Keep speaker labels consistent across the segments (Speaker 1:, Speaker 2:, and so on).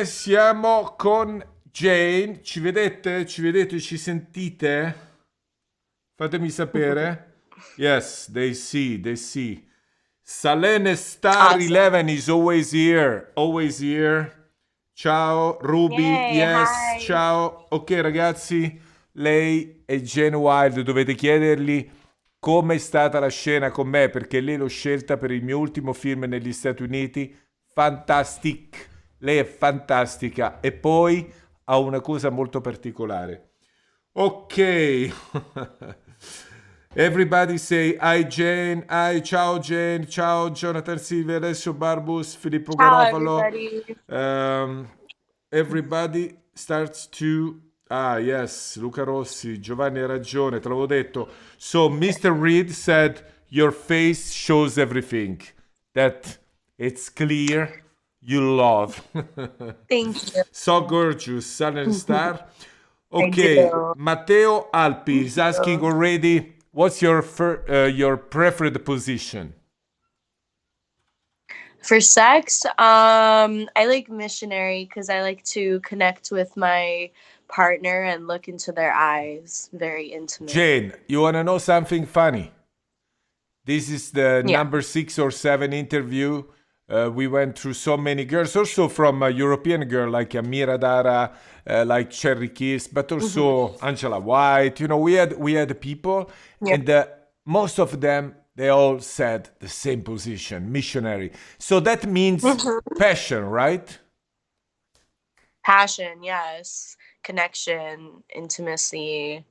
Speaker 1: Siamo con Jane. Ci vedete? Ci vedete? Ci sentite? Fatemi sapere. Yes, they see, they see. Salene Star
Speaker 2: Awesome.
Speaker 1: 11 is always here, always here. Ciao, Ruby,
Speaker 2: Yay.
Speaker 1: yes,
Speaker 2: Hi.
Speaker 1: ciao. Ok, ragazzi, lei e Jane Wilde dovete chiedergli come è stata la scena con me, perché lei l'ho scelta per il mio ultimo film negli Stati Uniti. Fantastic. Lei è fantastica e poi ha una cosa molto particolare. Ok. Everybody say hi Jane, hi, ciao Jane, ciao Jonathan Silvia, Alessio Barbus, Filippo
Speaker 2: Ciao,
Speaker 1: Garofalo.
Speaker 2: everybody.
Speaker 1: Um, everybody starts to... Ah, yes, Luca Rossi, Giovanni ha ragione, te l'avevo detto. So, Mr. Reed said, your face shows everything. That it's clear you love.
Speaker 2: Thank you.
Speaker 1: So gorgeous, Sun and Star.
Speaker 2: I
Speaker 1: Okay,
Speaker 2: do.
Speaker 1: Matteo Alpi
Speaker 2: Thank
Speaker 1: is asking
Speaker 2: you.
Speaker 1: already. What's your preferred position?
Speaker 2: For sex, I like missionary because I like to connect with my partner and look into their eyes. Very intimate.
Speaker 1: Jane, you wanna know something funny? This is the
Speaker 2: Yeah.
Speaker 1: number 6 or 7 interview. We went through so many girls, also from a European girl like Amira Dara, like Cherry Kiss, but
Speaker 2: Hmm.
Speaker 1: also Angela White. You know, we had people,
Speaker 2: Yeah.
Speaker 1: and most of them they all said the same position, missionary. So that means
Speaker 2: Hmm.
Speaker 1: passion, right?
Speaker 2: Passion, yes. Connection, intimacy,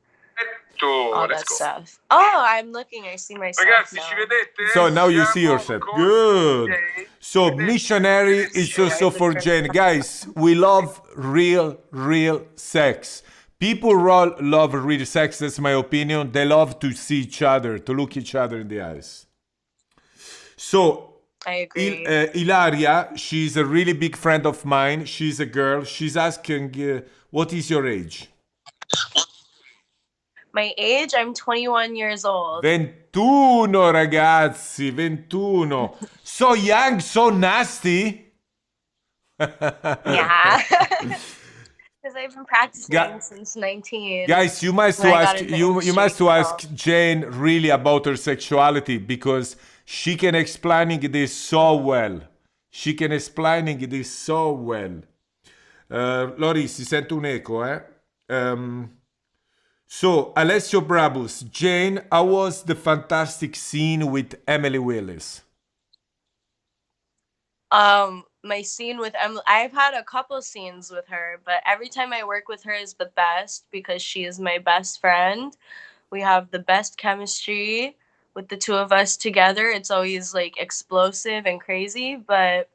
Speaker 2: all
Speaker 1: Let's
Speaker 2: that
Speaker 1: go.
Speaker 2: stuff. Oh, I'm looking. I see myself
Speaker 1: Ragazzi, ci
Speaker 2: now.
Speaker 1: vedete? So now you see yourself. Good. So missionary is
Speaker 2: Yeah,
Speaker 1: also
Speaker 2: I look
Speaker 1: for
Speaker 2: very
Speaker 1: Jane. Guys, we love real sex. People love real sex, that's my opinion. They love to see each other, to look each other in the eyes. So
Speaker 2: I agree.
Speaker 1: Ilaria, she's a really big friend of mine. She's a girl. She's asking, what is your age?
Speaker 2: My age, I'm 21 years old.
Speaker 1: 21 ragazzi, 21. So young, so nasty.
Speaker 2: Yeah. Because I've been practicing
Speaker 1: Gu-
Speaker 2: since 19
Speaker 1: Guys, you must
Speaker 2: when
Speaker 1: to
Speaker 2: I got
Speaker 1: ask
Speaker 2: into
Speaker 1: you
Speaker 2: industry.
Speaker 1: must to
Speaker 2: So
Speaker 1: ask Jane really about her sexuality because she can explaining this so well. She can explaining this so well. Lori, si sente un eco, eh? So, Alessio Brabus, Jane, how was the fantastic scene with Emily Willis?
Speaker 2: my scene with Emily, I've had a couple scenes with her, but every time I work with her is the best because she is my best friend. We have the best chemistry with the two of us together. It's always like explosive and crazy, but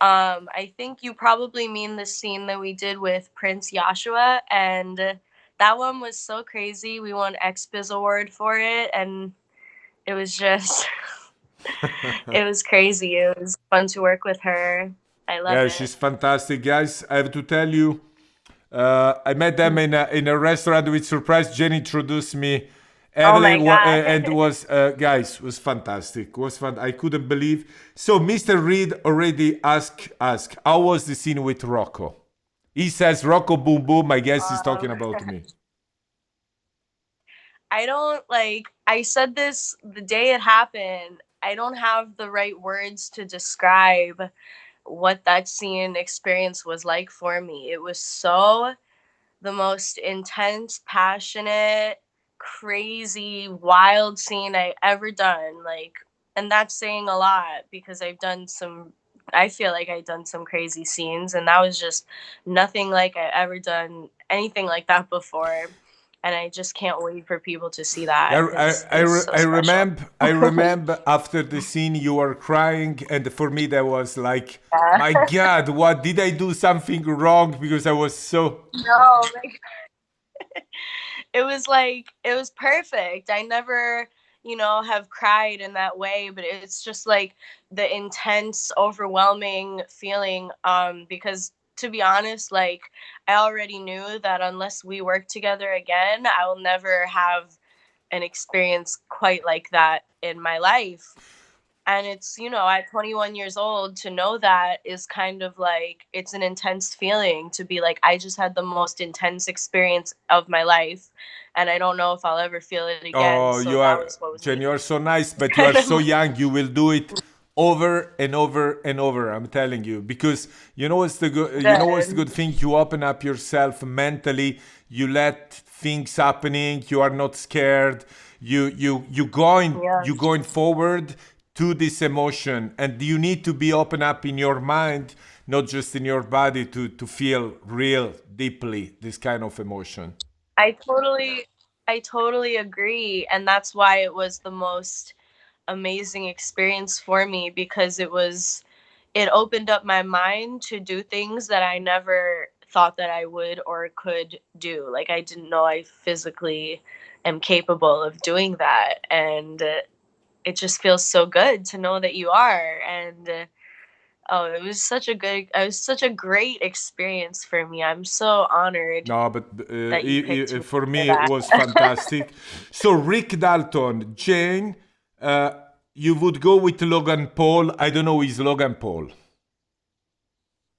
Speaker 2: I think you probably mean the scene that we did with Prince Joshua, and that one was so crazy. We won XBiz award for it, and it was just it was crazy. It was fun to work with her. I love
Speaker 1: Yeah,
Speaker 2: it.
Speaker 1: she's fantastic, guys. I have to tell you, I met them
Speaker 2: Mhm.
Speaker 1: in a restaurant with surprise. Jenny introduced me.
Speaker 2: Oh my
Speaker 1: Evelyn
Speaker 2: god.
Speaker 1: and was guys was fantastic. Was fun. I couldn't believe. So Mr. Reed already asked how was the scene with Rocco. He says Rocco boom boom. I guess he's
Speaker 2: um,
Speaker 1: talking about me.
Speaker 2: I don't like I said this the day it happened. I don't have the right words to describe what that scene experience was like for me. It was so the most intense, passionate, crazy, wild scene I ever done. Like, and that's saying a lot because I feel like I've done some crazy scenes, and that was just nothing like I ever done anything like that before. And I just can't wait for people to see that. It's so special.
Speaker 1: I remember after the scene you were crying, and for me that was like,
Speaker 2: Yeah.
Speaker 1: my God, what did I do something wrong? Because I was so
Speaker 2: No, like it was perfect. I never, have cried in that way, but it's just like the intense, overwhelming feeling because to be honest, like I already knew that unless we work together again, I will never have an experience quite like that in my life. And it's, at 21 years old, to know that is kind of like, it's an intense feeling to be like, I just had the most intense experience of my life, and I don't know if I'll ever feel it again.
Speaker 1: Oh,
Speaker 2: So
Speaker 1: you
Speaker 2: that
Speaker 1: are,
Speaker 2: was what was
Speaker 1: Jen, you
Speaker 2: making
Speaker 1: are so nice,
Speaker 2: me
Speaker 1: but you are
Speaker 2: kind of
Speaker 1: so young. You will do it over and over and over. I'm telling you, because you know what's the
Speaker 2: good.
Speaker 1: good thing? You open up yourself mentally. You let things happening. You are not scared.
Speaker 2: Yeah.
Speaker 1: You going forward to this emotion, and you need to be open up in your mind, not just in your body, to feel real deeply this kind of emotion.
Speaker 2: I totally I totally agree, and that's why it was the most amazing experience for me, because it opened up my mind to do things that I never thought that I would or could do. Like, I didn't know I physically am capable of doing that, and it just feels so good to know that you are. And oh, it was such a great experience for me. I'm so honored
Speaker 1: No, but
Speaker 2: that you picked me
Speaker 1: for
Speaker 2: for
Speaker 1: me it
Speaker 2: that.
Speaker 1: was fantastic. So Rick Dalton, Jane, uh, you would go with Logan Paul. I don't know who is Logan Paul.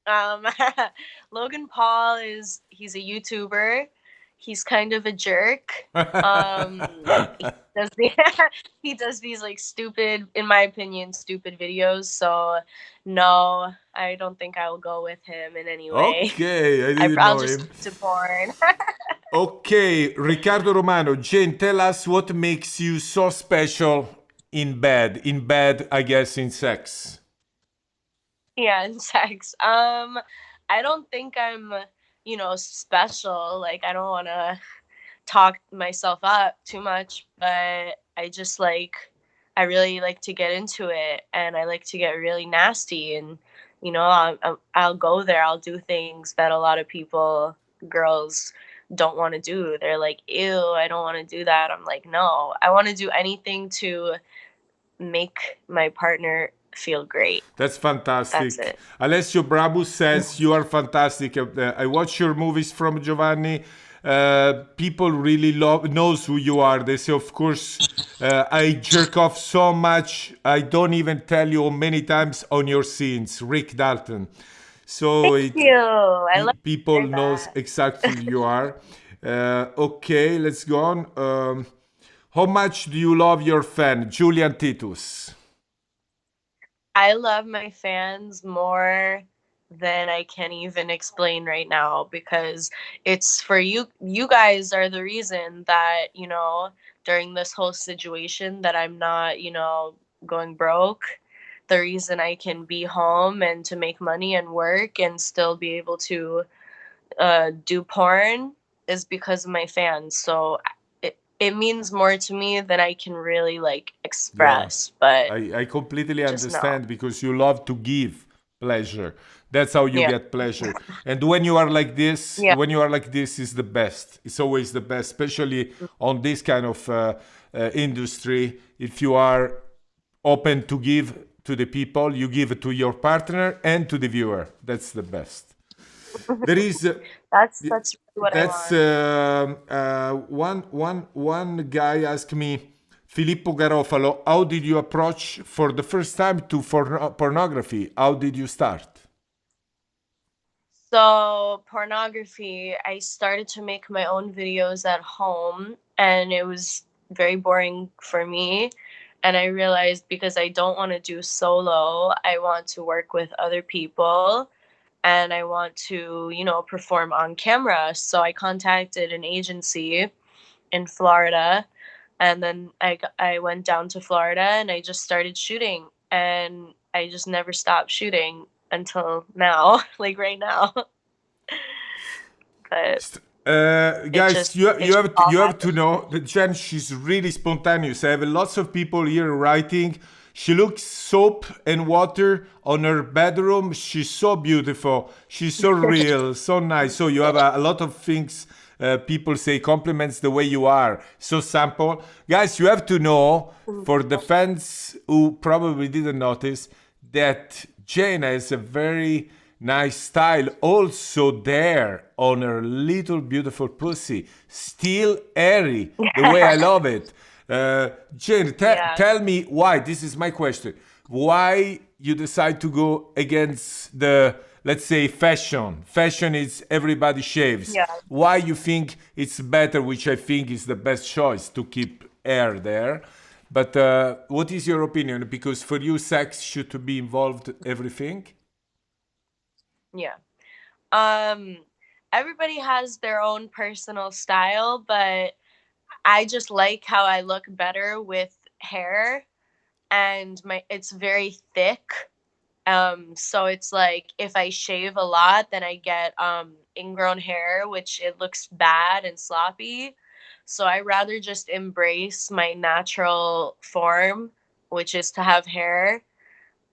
Speaker 2: Um, Logan Paul he's a YouTuber. He's kind of a jerk. He does the he does these like stupid, in my opinion, stupid videos. So no, I don't think I will go with him in any way.
Speaker 1: Okay, I didn't
Speaker 2: I'll
Speaker 1: know
Speaker 2: just
Speaker 1: him.
Speaker 2: stick to porn.
Speaker 1: Okay, Riccardo Romano, Jane, tell us what makes you so special in bed. In bed, I guess in sex.
Speaker 2: Yeah, and sex. I don't think I'm, special. Like, I don't want to talk myself up too much, but I really like to get into it, and I like to get really nasty, and I'll go there. I'll do things that a lot of girls don't want to do. They're like, ew, I don't want to do that. I'm like, no, I want to do anything to make my partner feel great.
Speaker 1: That's
Speaker 2: That's
Speaker 1: fantastic.
Speaker 2: it.
Speaker 1: Alessio Brabus says you are fantastic. I watch your movies from Giovanni. People really knows who you are. They say, of course, I jerk off so much. I don't even tell you how many times on your scenes, Rick Dalton. So
Speaker 2: Thank you. I love to
Speaker 1: people
Speaker 2: hear
Speaker 1: knows
Speaker 2: that.
Speaker 1: exactly who you are. Okay, let's go on. How much do you love your fan, Julian Titus?
Speaker 2: I love my fans more than I can even explain right now, because it's for you. You guys are the reason that, during this whole situation, that I'm not, going broke. The reason I can be home and to make money and work and still be able to do porn is because of my fans. So it means more to me than I can really like
Speaker 1: Yeah,
Speaker 2: express, but
Speaker 1: I completely
Speaker 2: just know.
Speaker 1: understand because you love to give pleasure. That's how you
Speaker 2: Yeah.
Speaker 1: get pleasure. And when you are like this,
Speaker 2: Yeah.
Speaker 1: is the best. It's always the best, especially on this kind of industry. If you are open to give to the people, you give it to your partner and to the viewer. That's the best. There is
Speaker 2: That's really what I
Speaker 1: that's
Speaker 2: want.
Speaker 1: one guy asked me, Filippo Garofalo, how did you approach for the first time to pornography? How did you start?
Speaker 2: So, pornography, I started to make my own videos at home, and it was very boring for me. And I realized, because I don't want to do solo, I want to work with other people, and I want to, perform on camera. So I contacted an agency in Florida, and then I went down to Florida and I just started shooting, and I just never stopped shooting until now, like right now. But
Speaker 1: Guys,
Speaker 2: it just all
Speaker 1: you have to
Speaker 2: happened.
Speaker 1: know that Jen, she's really spontaneous. I have lots of people here writing. She looks soap and water on her bedroom. She's so beautiful. She's so real, so nice. So you have a lot of things. People say compliments the way you are. So simple, guys. You have to know, for the fans who probably didn't notice, that Jane has a very nice style also there on her little beautiful pussy. Still airy, the way I love it. Jane,
Speaker 2: Yeah.
Speaker 1: tell me why. This is my question. why you decide to go against the, let's say, fashion is everybody shaves,
Speaker 2: Yeah.
Speaker 1: why you think it's better, which I think is the best choice, to keep hair there. But what is your opinion? Because for you, sex should be involved everything.
Speaker 2: Yeah. Um, Everybody has their own personal style, but I just like how I look better with hair, and my it's very thick. So it's like if I shave a lot, then I get ingrown hair, which it looks bad and sloppy. So I rather just embrace my natural form, which is to have hair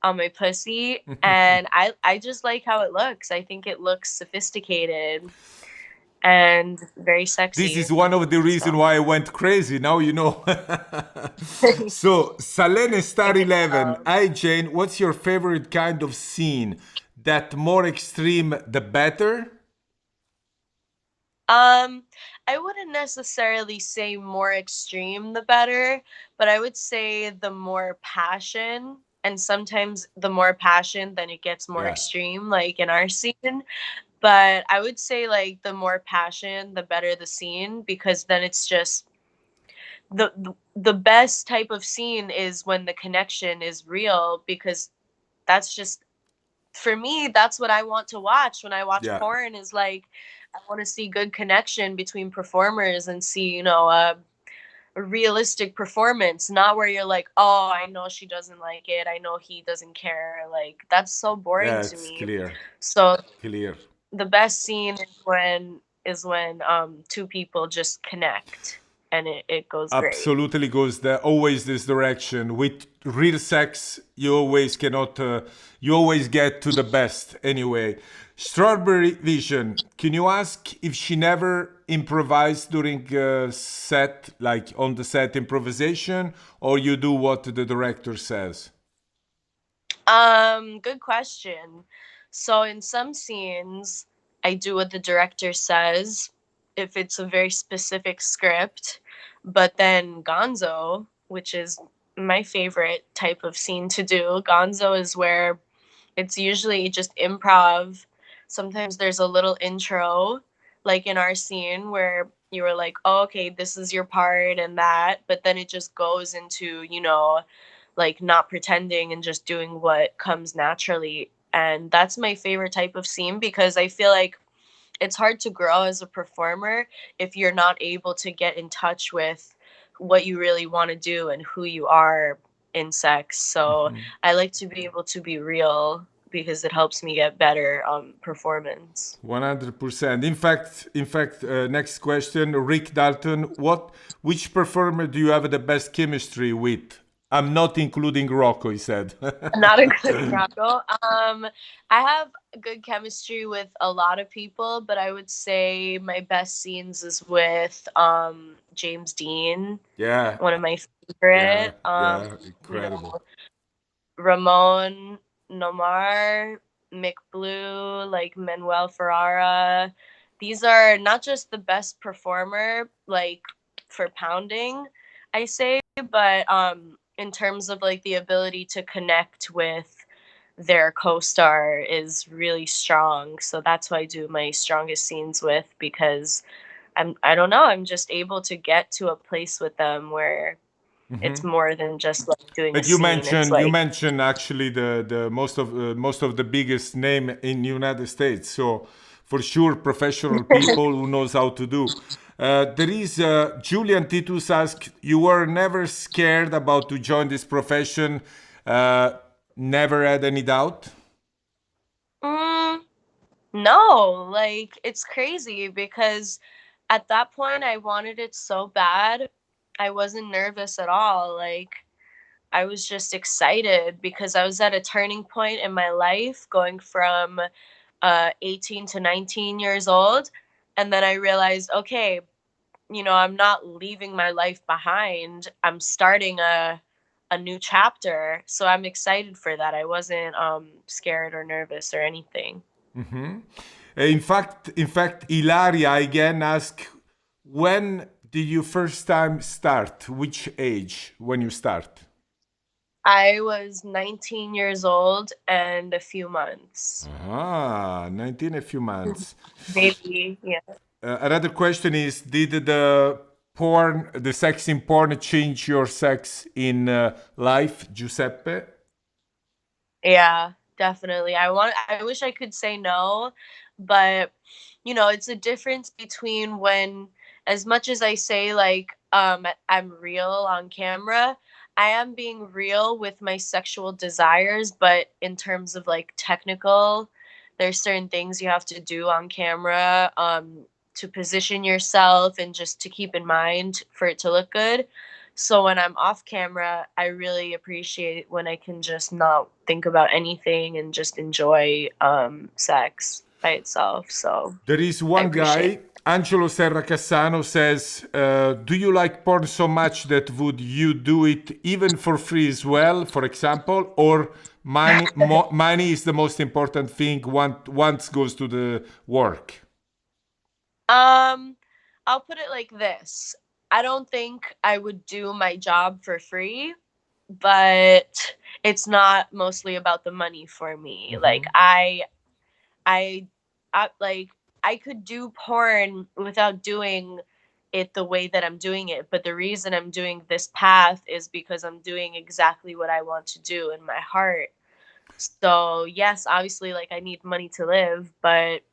Speaker 2: on my pussy, and I just like how it looks. I think it looks sophisticated and very
Speaker 1: This
Speaker 2: sexy.
Speaker 1: is one of the reasons
Speaker 2: So
Speaker 1: why I went crazy. Now you know. So, Salene
Speaker 2: I
Speaker 1: Star
Speaker 2: can
Speaker 1: 11.
Speaker 2: tell.
Speaker 1: Hi, Jane. What's your favorite kind of scene? That more extreme, the better?
Speaker 2: Um, I wouldn't necessarily say more extreme the better, but I would say the more passion, and sometimes the more passion, then it gets more
Speaker 1: Yeah.
Speaker 2: extreme, like in our scene. But I would say like the more passion, the better the scene, because then it's just the best type of scene is when the connection is real, because that's just, for me, that's what I want to watch when I watch
Speaker 1: Yeah.
Speaker 2: porn, is like I want to see good connection between performers and see, a realistic performance, not where you're like, oh, I know she doesn't like it, I know he doesn't care. Like that's so boring
Speaker 1: Yeah,
Speaker 2: to
Speaker 1: it's
Speaker 2: me.
Speaker 1: clear.
Speaker 2: So
Speaker 1: Clear.
Speaker 2: the best scene is when two people just connect, and it goes great.
Speaker 1: Absolutely goes there, always this direction. With real sex, you always cannot, you always get to the best anyway. Strawberry Vision, can you ask if she never improvised during set, like on the set improvisation, or you do what the director says?
Speaker 2: Good question. So in some scenes, I do what the director says if it's a very specific script, but then Gonzo, which is my favorite type of scene to do, Gonzo is where it's usually just improv. Sometimes there's a little intro, like in our scene where you were like, oh, okay, this is your part and that, but then it just goes into, like not pretending and just doing what comes naturally. And that's my favorite type of scene, because I feel like it's hard to grow as a performer if you're not able to get in touch with what you really want to do and who you are in sex. So I like to be able to be real because it helps me get better performance.
Speaker 1: 100%. Next question, Rick Dalton. Which performer do you have the best chemistry with? I'm not including Rocco, he said.
Speaker 2: Not including Rocco. I have good chemistry with a lot of people, but I would say my best scenes is with James Dean,
Speaker 1: Yeah,
Speaker 2: one of my
Speaker 1: yeah,
Speaker 2: favorite.
Speaker 1: yeah,
Speaker 2: You
Speaker 1: incredible.
Speaker 2: know, Ramon Nomar, Mick Blue, like Manuel Ferrara. These are not just the best performer, like for pounding, I say, but in terms of like the ability to connect with their co-star is really strong. So that's who I do my strongest scenes with, because I don't know, I'm just able to get to a place with them where it's more than just like doing a
Speaker 1: But you
Speaker 2: scene. It's
Speaker 1: mentioned you
Speaker 2: like
Speaker 1: mentioned actually the most of the biggest name in United States. So for sure, professional people who knows how to do. There is Julian Titus asked, you were never scared about to join this profession, uh, never had any doubt.
Speaker 2: mm, no, like it's crazy because at that point I wanted it so bad. I wasn't nervous at all. Like I was just excited because I was at a turning point in my life, going from 18 to 19 years old. And then I realized, okay, I'm not leaving my life behind. I'm starting a new chapter. So I'm excited for that. I wasn't scared or nervous or anything.
Speaker 1: In fact, Ilaria again asked, when did you first time start? Which age when you start?
Speaker 2: I was 19 years old and a few months.
Speaker 1: Ah, 19 a few months.
Speaker 2: Maybe, yeah.
Speaker 1: Another question is, did the sex in porn change your sex in life, Giuseppe?
Speaker 2: Yeah, definitely. I wish I could say no, but it's a difference between when as much as I say like I'm real on camera, I am being real with my sexual desires, but in terms of like technical, there's certain things you have to do on camera to position yourself and just to keep in mind for it to look good. So when I'm off camera, I really appreciate when I can just not think about anything and just enjoy sex by itself. So
Speaker 1: There is
Speaker 2: I
Speaker 1: one
Speaker 2: appreciate.
Speaker 1: guy, Angelo Serra Cassano, says, do you like porn so much that would you do it even for free as well, for example? Or money is the most important thing once goes to the work?
Speaker 2: Um, I'll put it like this: I don't think I would do my job for free, but it's not mostly about the money for me. Like
Speaker 1: Mhm.
Speaker 2: I, like I could do porn without doing it the way that I'm doing it, but the reason I'm doing this path is because I'm doing exactly what I want to do in my heart. So, yes, obviously like I need money to live, but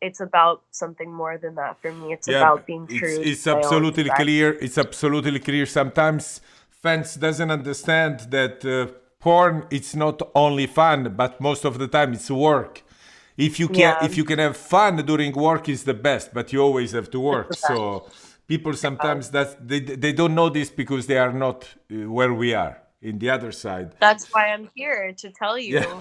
Speaker 2: it's about something more than that for me. It's
Speaker 1: Yeah,
Speaker 2: about being
Speaker 1: it's
Speaker 2: true to
Speaker 1: it's
Speaker 2: my own
Speaker 1: absolutely
Speaker 2: desire.
Speaker 1: clear. It's absolutely clear. Sometimes fans doesn't understand that porn it's not only fun, but most of the time it's work.
Speaker 2: Yeah,
Speaker 1: If you can have fun during work is the best, but you always have to
Speaker 2: it's
Speaker 1: work.
Speaker 2: the best.
Speaker 1: So people
Speaker 2: Yeah.
Speaker 1: sometimes that they don't know this because they are not where we are in the other side.
Speaker 2: That's why I'm here to tell
Speaker 1: Yeah.
Speaker 2: you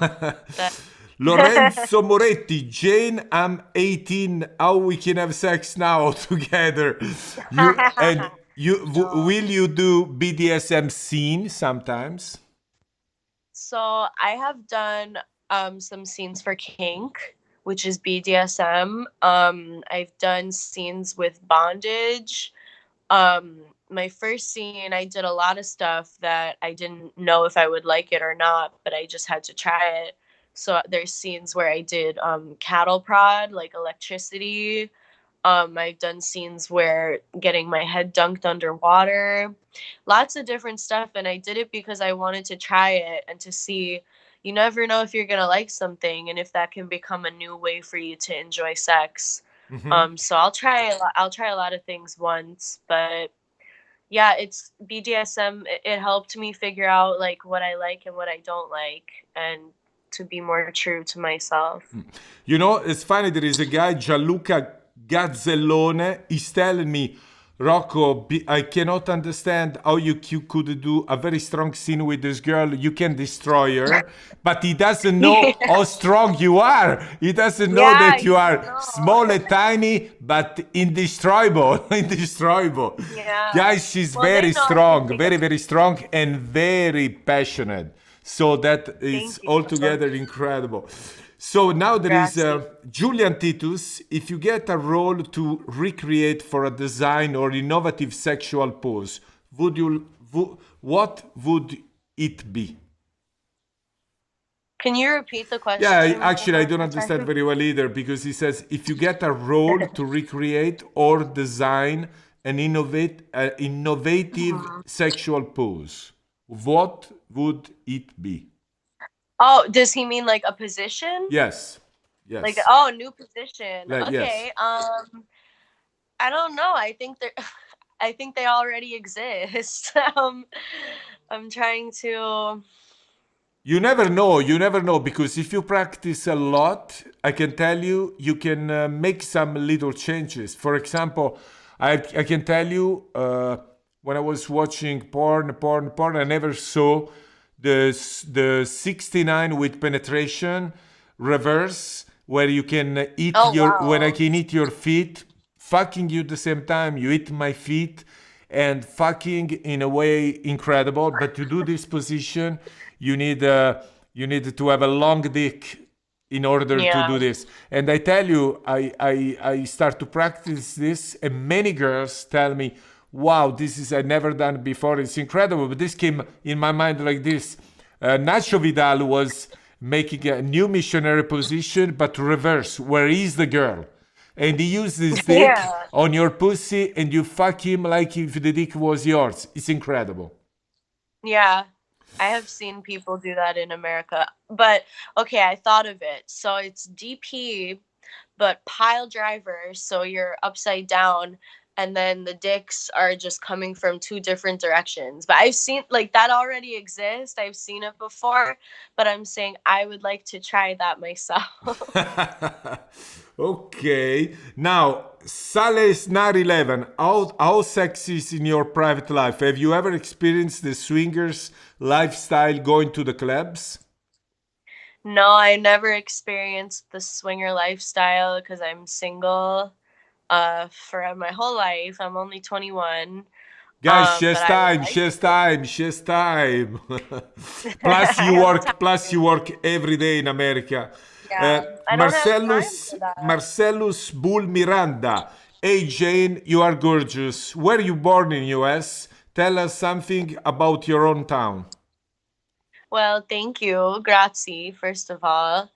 Speaker 2: that.
Speaker 1: Lorenzo Moretti, Jane, I'm 18. How we can have sex now together?
Speaker 2: No.
Speaker 1: Will you do BDSM scene sometimes?
Speaker 2: So I have done some scenes for kink, which is BDSM. I've done scenes with bondage. My first scene, I did a lot of stuff that I didn't know if I would like it or not, but I just had to try it. So there's scenes where I did cattle prod, like electricity. I've done scenes where getting my head dunked underwater, lots of different stuff. And I did it because I wanted to try it and to see. You never know if you're going to like something and if that can become a new way for you to enjoy sex.
Speaker 1: Mhm.
Speaker 2: So I'll try a lot of things once, but yeah, it's BDSM. It helped me figure out like what I like and what I don't like, and to be more true to myself.
Speaker 1: You know, it's funny. There is a guy, Gianluca Gazzellone. He's telling me, Rocco, I cannot understand how you could do a very strong scene with this girl. You can destroy her, but he doesn't know
Speaker 2: Yeah,
Speaker 1: how strong you are. He doesn't know
Speaker 2: yeah,
Speaker 1: that you
Speaker 2: you don't
Speaker 1: are
Speaker 2: know.
Speaker 1: small and tiny, but indestructible. Indestructible.
Speaker 2: Yeah.
Speaker 1: Guys, she's
Speaker 2: Well, they
Speaker 1: very
Speaker 2: know
Speaker 1: strong,
Speaker 2: because
Speaker 1: very, very strong, and very passionate. So that is
Speaker 2: thank you.
Speaker 1: altogether incredible. So now there is
Speaker 2: Grazie.
Speaker 1: Julian Titus. If you get a role to recreate for a design or innovative sexual pose, what would it be?
Speaker 2: Can you repeat the
Speaker 1: Yeah,
Speaker 2: question one
Speaker 1: actually, I
Speaker 2: more
Speaker 1: don't understand
Speaker 2: time?
Speaker 1: very well either because he says if you get a role to recreate or design an innovative
Speaker 2: Mhm.
Speaker 1: sexual pose, what would it be?
Speaker 2: Oh, does he mean like a position?
Speaker 1: Yes,
Speaker 2: Like
Speaker 1: yes,
Speaker 2: oh, new position.
Speaker 1: like yes.
Speaker 2: Okay. I don't know. I think they're I think they already exist. I'm trying to.
Speaker 1: You never know, because if you practice a lot, I can tell you, you can make some little changes. For example, I can tell you, when I was watching porn, I never saw the 69 with penetration reverse, where you can eat
Speaker 2: Oh
Speaker 1: your, when I
Speaker 2: wow.
Speaker 1: can eat your feet, fucking you at the same time, you eat my feet, and fucking in a way incredible. But to do this position, you need you need to have a long dick in order to
Speaker 2: Yeah.
Speaker 1: do this. And I tell you, I start to practice this, and many girls tell me, wow, this is I never done before. It's incredible. But this came in my mind like this. Nacho Vidal was making a new missionary position, but reverse, where he's the girl. And he used his dick
Speaker 2: Yeah.
Speaker 1: on your pussy and you fuck him like if the dick was yours. It's incredible.
Speaker 2: Yeah. I have seen people do that in America. But okay, I thought of it. So it's DP, but pile driver. So you're upside down, and then the dicks are just coming from two different directions. But I've seen like that already exists. I've seen it before, but I'm saying I would like to try that myself.
Speaker 1: Okay. Now, Sales 911, how sexy is in your private life? Have you ever experienced the swingers lifestyle going to the clubs?
Speaker 2: No, I never experienced the swinger lifestyle because I'm single for my whole life. I'm only 21.
Speaker 1: Guys, she
Speaker 2: But
Speaker 1: has
Speaker 2: I would
Speaker 1: time, she
Speaker 2: like
Speaker 1: has
Speaker 2: to.
Speaker 1: time, she has time.
Speaker 2: I have
Speaker 1: Plus you
Speaker 2: time.
Speaker 1: work every day in America.
Speaker 2: Yeah, I don't have time for that.
Speaker 1: Marcellus Bull Miranda. Hey Jane, you are gorgeous. Where you born in US? Tell us something about your own town.
Speaker 2: Well, thank you. Grazie, first of all.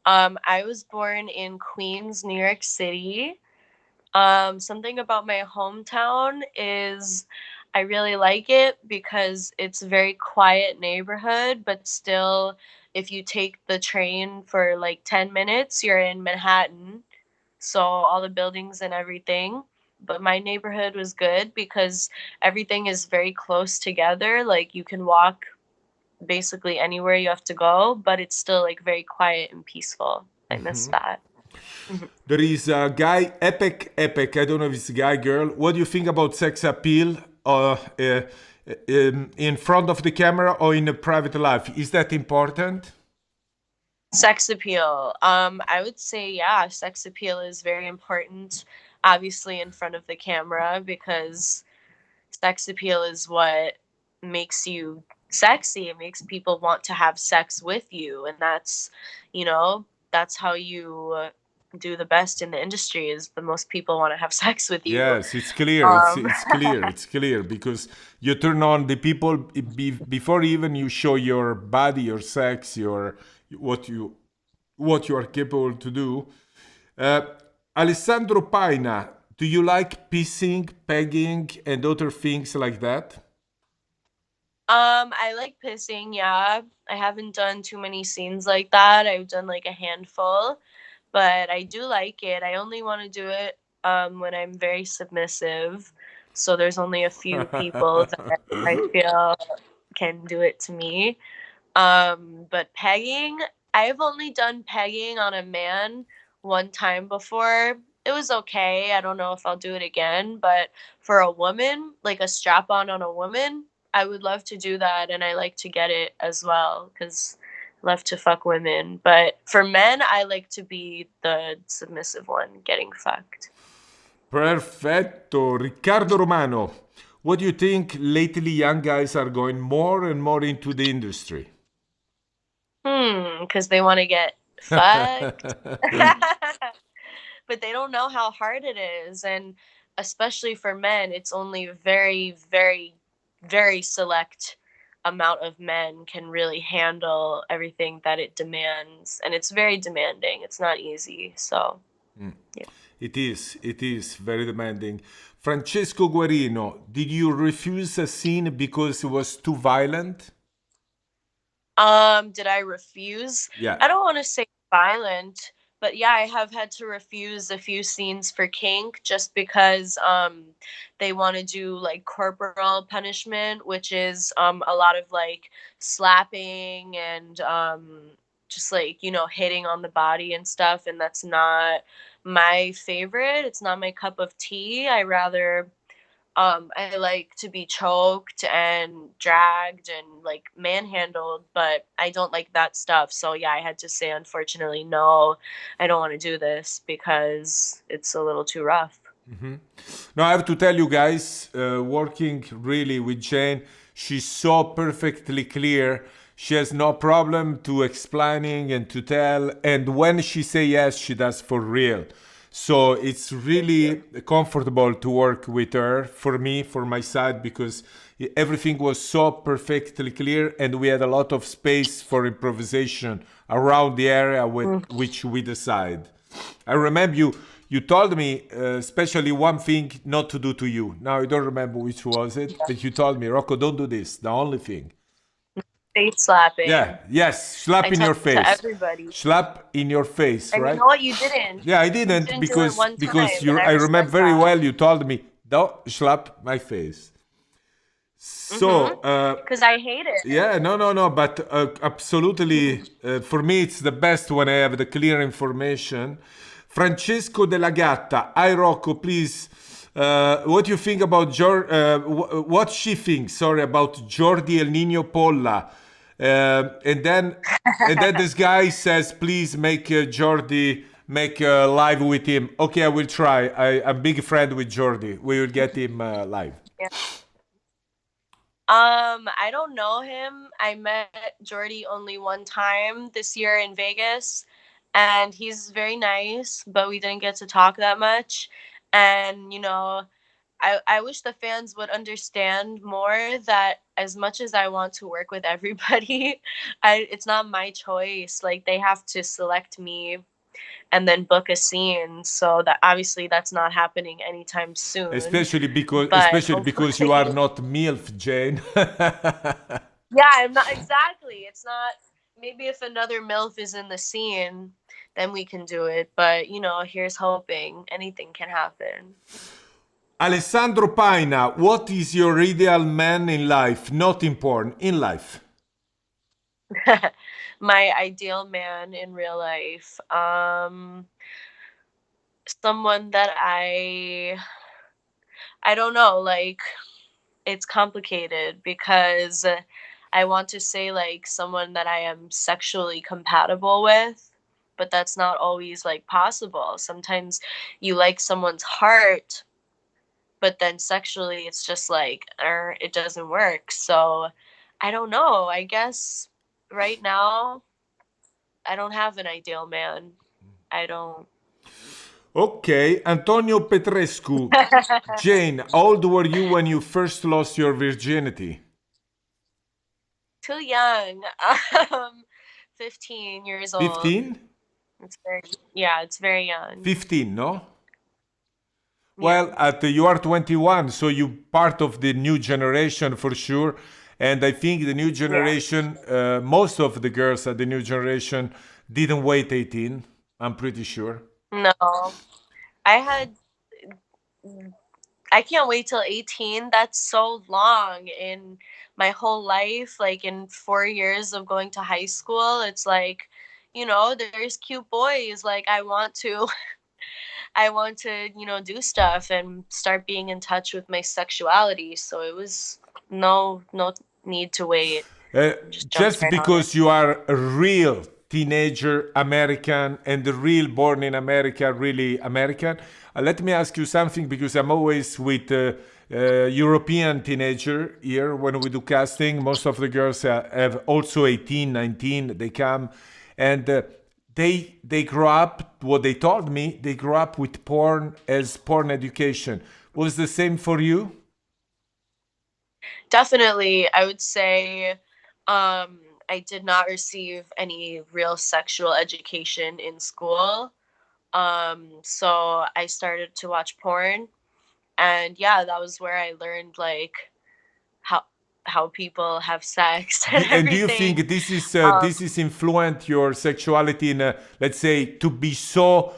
Speaker 2: I was born in Queens, New York City. Something about my hometown is I really like it because it's a very quiet neighborhood, but still, if you take the train for like 10 minutes, you're in Manhattan. So all the buildings and everything. But my neighborhood was good because everything is very close together. Like you can walk basically anywhere you have to go, but it's still like very quiet and peaceful. I miss that.
Speaker 1: There is a guy, Epic. I don't know if it's a guy, girl. What do you think about sex appeal in front of the camera or in a private life? Is that important?
Speaker 2: Sex appeal. I would say, yeah, sex appeal is very important, obviously, in front of the camera, because sex appeal is what makes you sexy. It makes people want to have sex with you. And you know, that's how you do the best in the industry is the most people want to have sex with you.
Speaker 1: Yes, it's clear. It's
Speaker 2: Um,
Speaker 1: it's clear. It's clear because you turn on the people before even you show your body, your sex, your what you what you are capable to do. Uh, Alessandro Paina, do you like pissing, pegging, and other things like that?
Speaker 2: I like pissing, yeah. I haven't done too many scenes like that. I've done like a handful, but I do like it. I only want to do it when I'm very submissive. So there's only a few people that I feel can do it to me. But pegging, I've only done pegging on a man one time before. It was okay. I don't know if I'll do it again, but for a woman, like a strap on a woman, I would love to do that and I like to get it as well cuz I love to fuck women. But for men, I like to be the submissive one getting fucked.
Speaker 1: Perfetto. Riccardo Romano, what do you think lately young guys are going more and more into the industry?
Speaker 2: Cuz they want to get fucked. But they don't know how hard it is, and especially for men it's only very select amount of men can really handle everything that it demands, and it's very demanding. It's not easy. So yeah.
Speaker 1: It is very demanding. Francesco Guarino, did you refuse a scene because it was too violent?
Speaker 2: Did I refuse?
Speaker 1: Yeah.
Speaker 2: I don't want to say violent, but yeah, I have had to refuse a few scenes for kink just because they want to do like corporal punishment, which is a lot of like slapping and just like, hitting on the body and stuff, and that's not my favorite. It's not my cup of tea. I like to be choked and dragged and like manhandled, but I don't like that stuff. So yeah, I had to say unfortunately no, I don't want to do this because it's a little too rough.
Speaker 1: No, I have to tell you guys, working really with Jane, she's so perfectly clear. She has no problem to explaining and to tell. And when she say yes, she does for real. So it's
Speaker 2: Thank you.
Speaker 1: really comfortable to work with her for me, for my side, because everything was so perfectly clear and we had a lot of space for improvisation around the area with
Speaker 2: Mm.
Speaker 1: which we decide. I remember you told me especially one thing not to do to you. Now I don't remember which was it, but you told me, Rocco, don't do this. The only thing.
Speaker 2: Face
Speaker 1: Yeah,
Speaker 2: slapping.
Speaker 1: yes, slap
Speaker 2: I
Speaker 1: in
Speaker 2: tell
Speaker 1: your
Speaker 2: it to
Speaker 1: face.
Speaker 2: everybody.
Speaker 1: Slap in your face,
Speaker 2: And you
Speaker 1: right?
Speaker 2: know what? You didn't.
Speaker 1: Yeah, I
Speaker 2: You
Speaker 1: didn't
Speaker 2: didn't do it one
Speaker 1: because
Speaker 2: time, and
Speaker 1: you
Speaker 2: I
Speaker 1: I remember
Speaker 2: respect
Speaker 1: very
Speaker 2: that.
Speaker 1: well you told me, don't slap my face.
Speaker 2: Mm-hmm.
Speaker 1: So,
Speaker 2: Because I hate it.
Speaker 1: yeah, no, but absolutely, for me, it's the best when I have the clear information. Francesco della Gatta, hi Rocco, please. What do you think about what she thinks? Sorry, about Jordi El Nino Polla, and then this guy says, please make Jordi make live with him. Okay, I will try. I'm a big friend with Jordi. We will get him live.
Speaker 2: Yeah. I don't know him. I met Jordy only one time this year in Vegas, and he's very nice, but we didn't get to talk that much. And, I wish the fans would understand more that as much as I want to work with everybody, it's not my choice. Like, they have to select me and then book a scene. So that obviously that's not happening anytime soon. But
Speaker 1: Especially because you are
Speaker 2: hopefully,
Speaker 1: not MILF, Jane.
Speaker 2: yeah, I'm not exactly. It's not. Maybe if another MILF is in the scene, then we can do it. But here's hoping anything can happen.
Speaker 1: Alessandro Paina, what is your ideal man in life? Not in porn, in life.
Speaker 2: My ideal man in real life. Someone that I don't know, like it's complicated because I want to say like someone that I am sexually compatible with, but that's not always like possible. Sometimes you like someone's heart, but then sexually it's just like it doesn't work. So I don't know. I guess right now I don't have an ideal man. I don't.
Speaker 1: Okay, Antonio Petrescu. Jane, how old were you when you first lost your virginity?
Speaker 2: Too young. Um, 15 years old.
Speaker 1: 15?
Speaker 2: It's very, yeah, it's very young.
Speaker 1: 15, no?
Speaker 2: Yeah.
Speaker 1: Well, you are 21, so you part of the new generation for sure. And I think the new
Speaker 2: Yeah.
Speaker 1: generation, most of the girls at the new generation didn't wait 18. I'm pretty sure.
Speaker 2: No. I had I can't wait till 18. That's so long in my whole life, like in 4 years of going to high school. It's like, there's cute boys. Like I want to, do stuff and start being in touch with my sexuality. So it was no need to wait.
Speaker 1: Uh,
Speaker 2: Just jumped
Speaker 1: just
Speaker 2: right on it.
Speaker 1: because you are a real teenager American and the real born in America, really American. Let me ask you something because I'm always with European teenager here when we do casting. Most of the girls have also 18, 19. They come and they grow up. What they told me, they grew up with porn as porn education. Was the same for you?
Speaker 2: Definitely, I would say I did not receive any real sexual education in school. So I started to watch porn, and yeah, that was where I learned like how how people have sex and
Speaker 1: And do you
Speaker 2: everything.
Speaker 1: think this
Speaker 2: Um,
Speaker 1: is influenced your sexuality in let's say to be so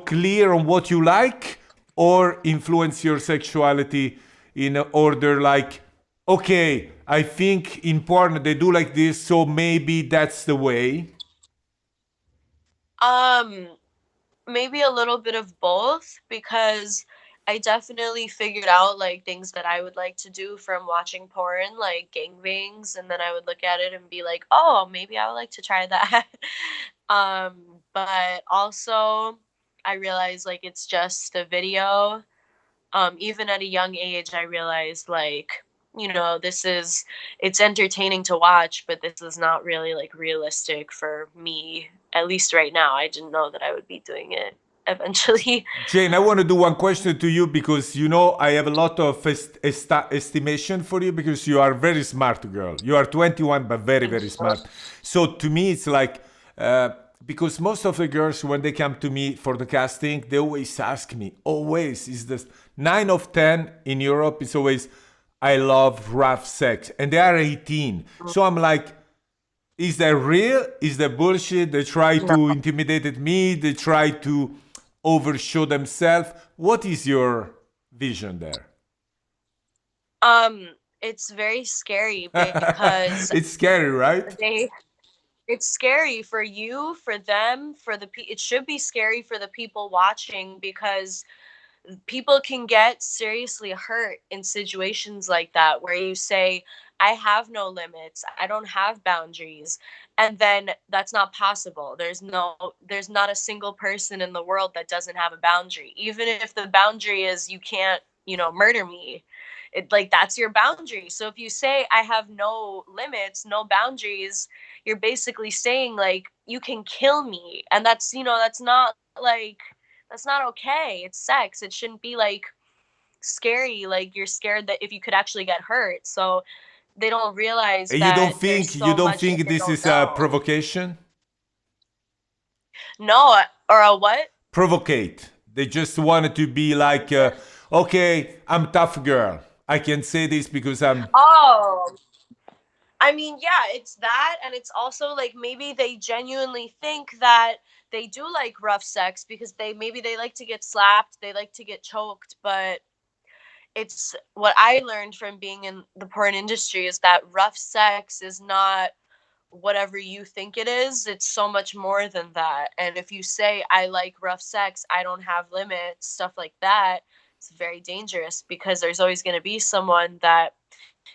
Speaker 1: clear on what you like, or influence your sexuality in order like, okay, I think in porn they do like this, so maybe that's the way.
Speaker 2: um, Maybe a little bit of both because I definitely figured out like things that I would like to do from watching porn, like gangbangs, and then I would look at it and be like, "Oh, maybe I would like to try that." um, but also I realized like it's just a video. Even at a young age, I realized like it's entertaining to watch, but this is not really like realistic for me. At least right now, I didn't know that I would be doing it eventually.
Speaker 1: Jane, I want to do one question to you because you know I have a lot of estimation for you because you are a very smart girl. You are 21, but very,
Speaker 2: Thank
Speaker 1: very
Speaker 2: you.
Speaker 1: smart. So to me, it's like, because most of the girls, when they come to me for the casting, they always ask me, always, is this 9 of 10 in Europe? It's always, I love rough sex. And they are 18. So I'm like, is that real? Is that bullshit? They try
Speaker 2: No.
Speaker 1: to intimidate me. They try to overshow themselves. What is your vision there?
Speaker 2: Um, it's very scary because
Speaker 1: It's scary, right?
Speaker 2: they it's scary for you, for them, for it should be scary for the people watching because people can get seriously hurt in situations like that where you say, I have no limits, I don't have boundaries, and then that's not possible. There's not a single person in the world that doesn't have a boundary, even if the boundary is you can't, murder me. It, like, that's your boundary. So if you say I have no limits, no boundaries, you're basically saying like you can kill me, and that's not like, that's not okay. It's sex. It shouldn't be like scary. Like you're scared that if you could actually get hurt. So they don't realize
Speaker 1: And
Speaker 2: that there's
Speaker 1: you
Speaker 2: so
Speaker 1: don't
Speaker 2: much that
Speaker 1: think
Speaker 2: they
Speaker 1: this
Speaker 2: don't
Speaker 1: is a
Speaker 2: know.
Speaker 1: provocation?
Speaker 2: No, or a what?
Speaker 1: Provocate. They just wanted to be like, okay, I'm tough girl. I can say this because I'm.
Speaker 2: Oh, I mean, yeah, it's that. And it's also like maybe they genuinely think that they do like rough sex because they like to get slapped, they like to get choked, but it's what I learned from being in the porn industry is that rough sex is not whatever you think it is. It's so much more than that. And if you say, I like rough sex, I don't have limits, stuff like that, it's very dangerous because there's always going to be someone that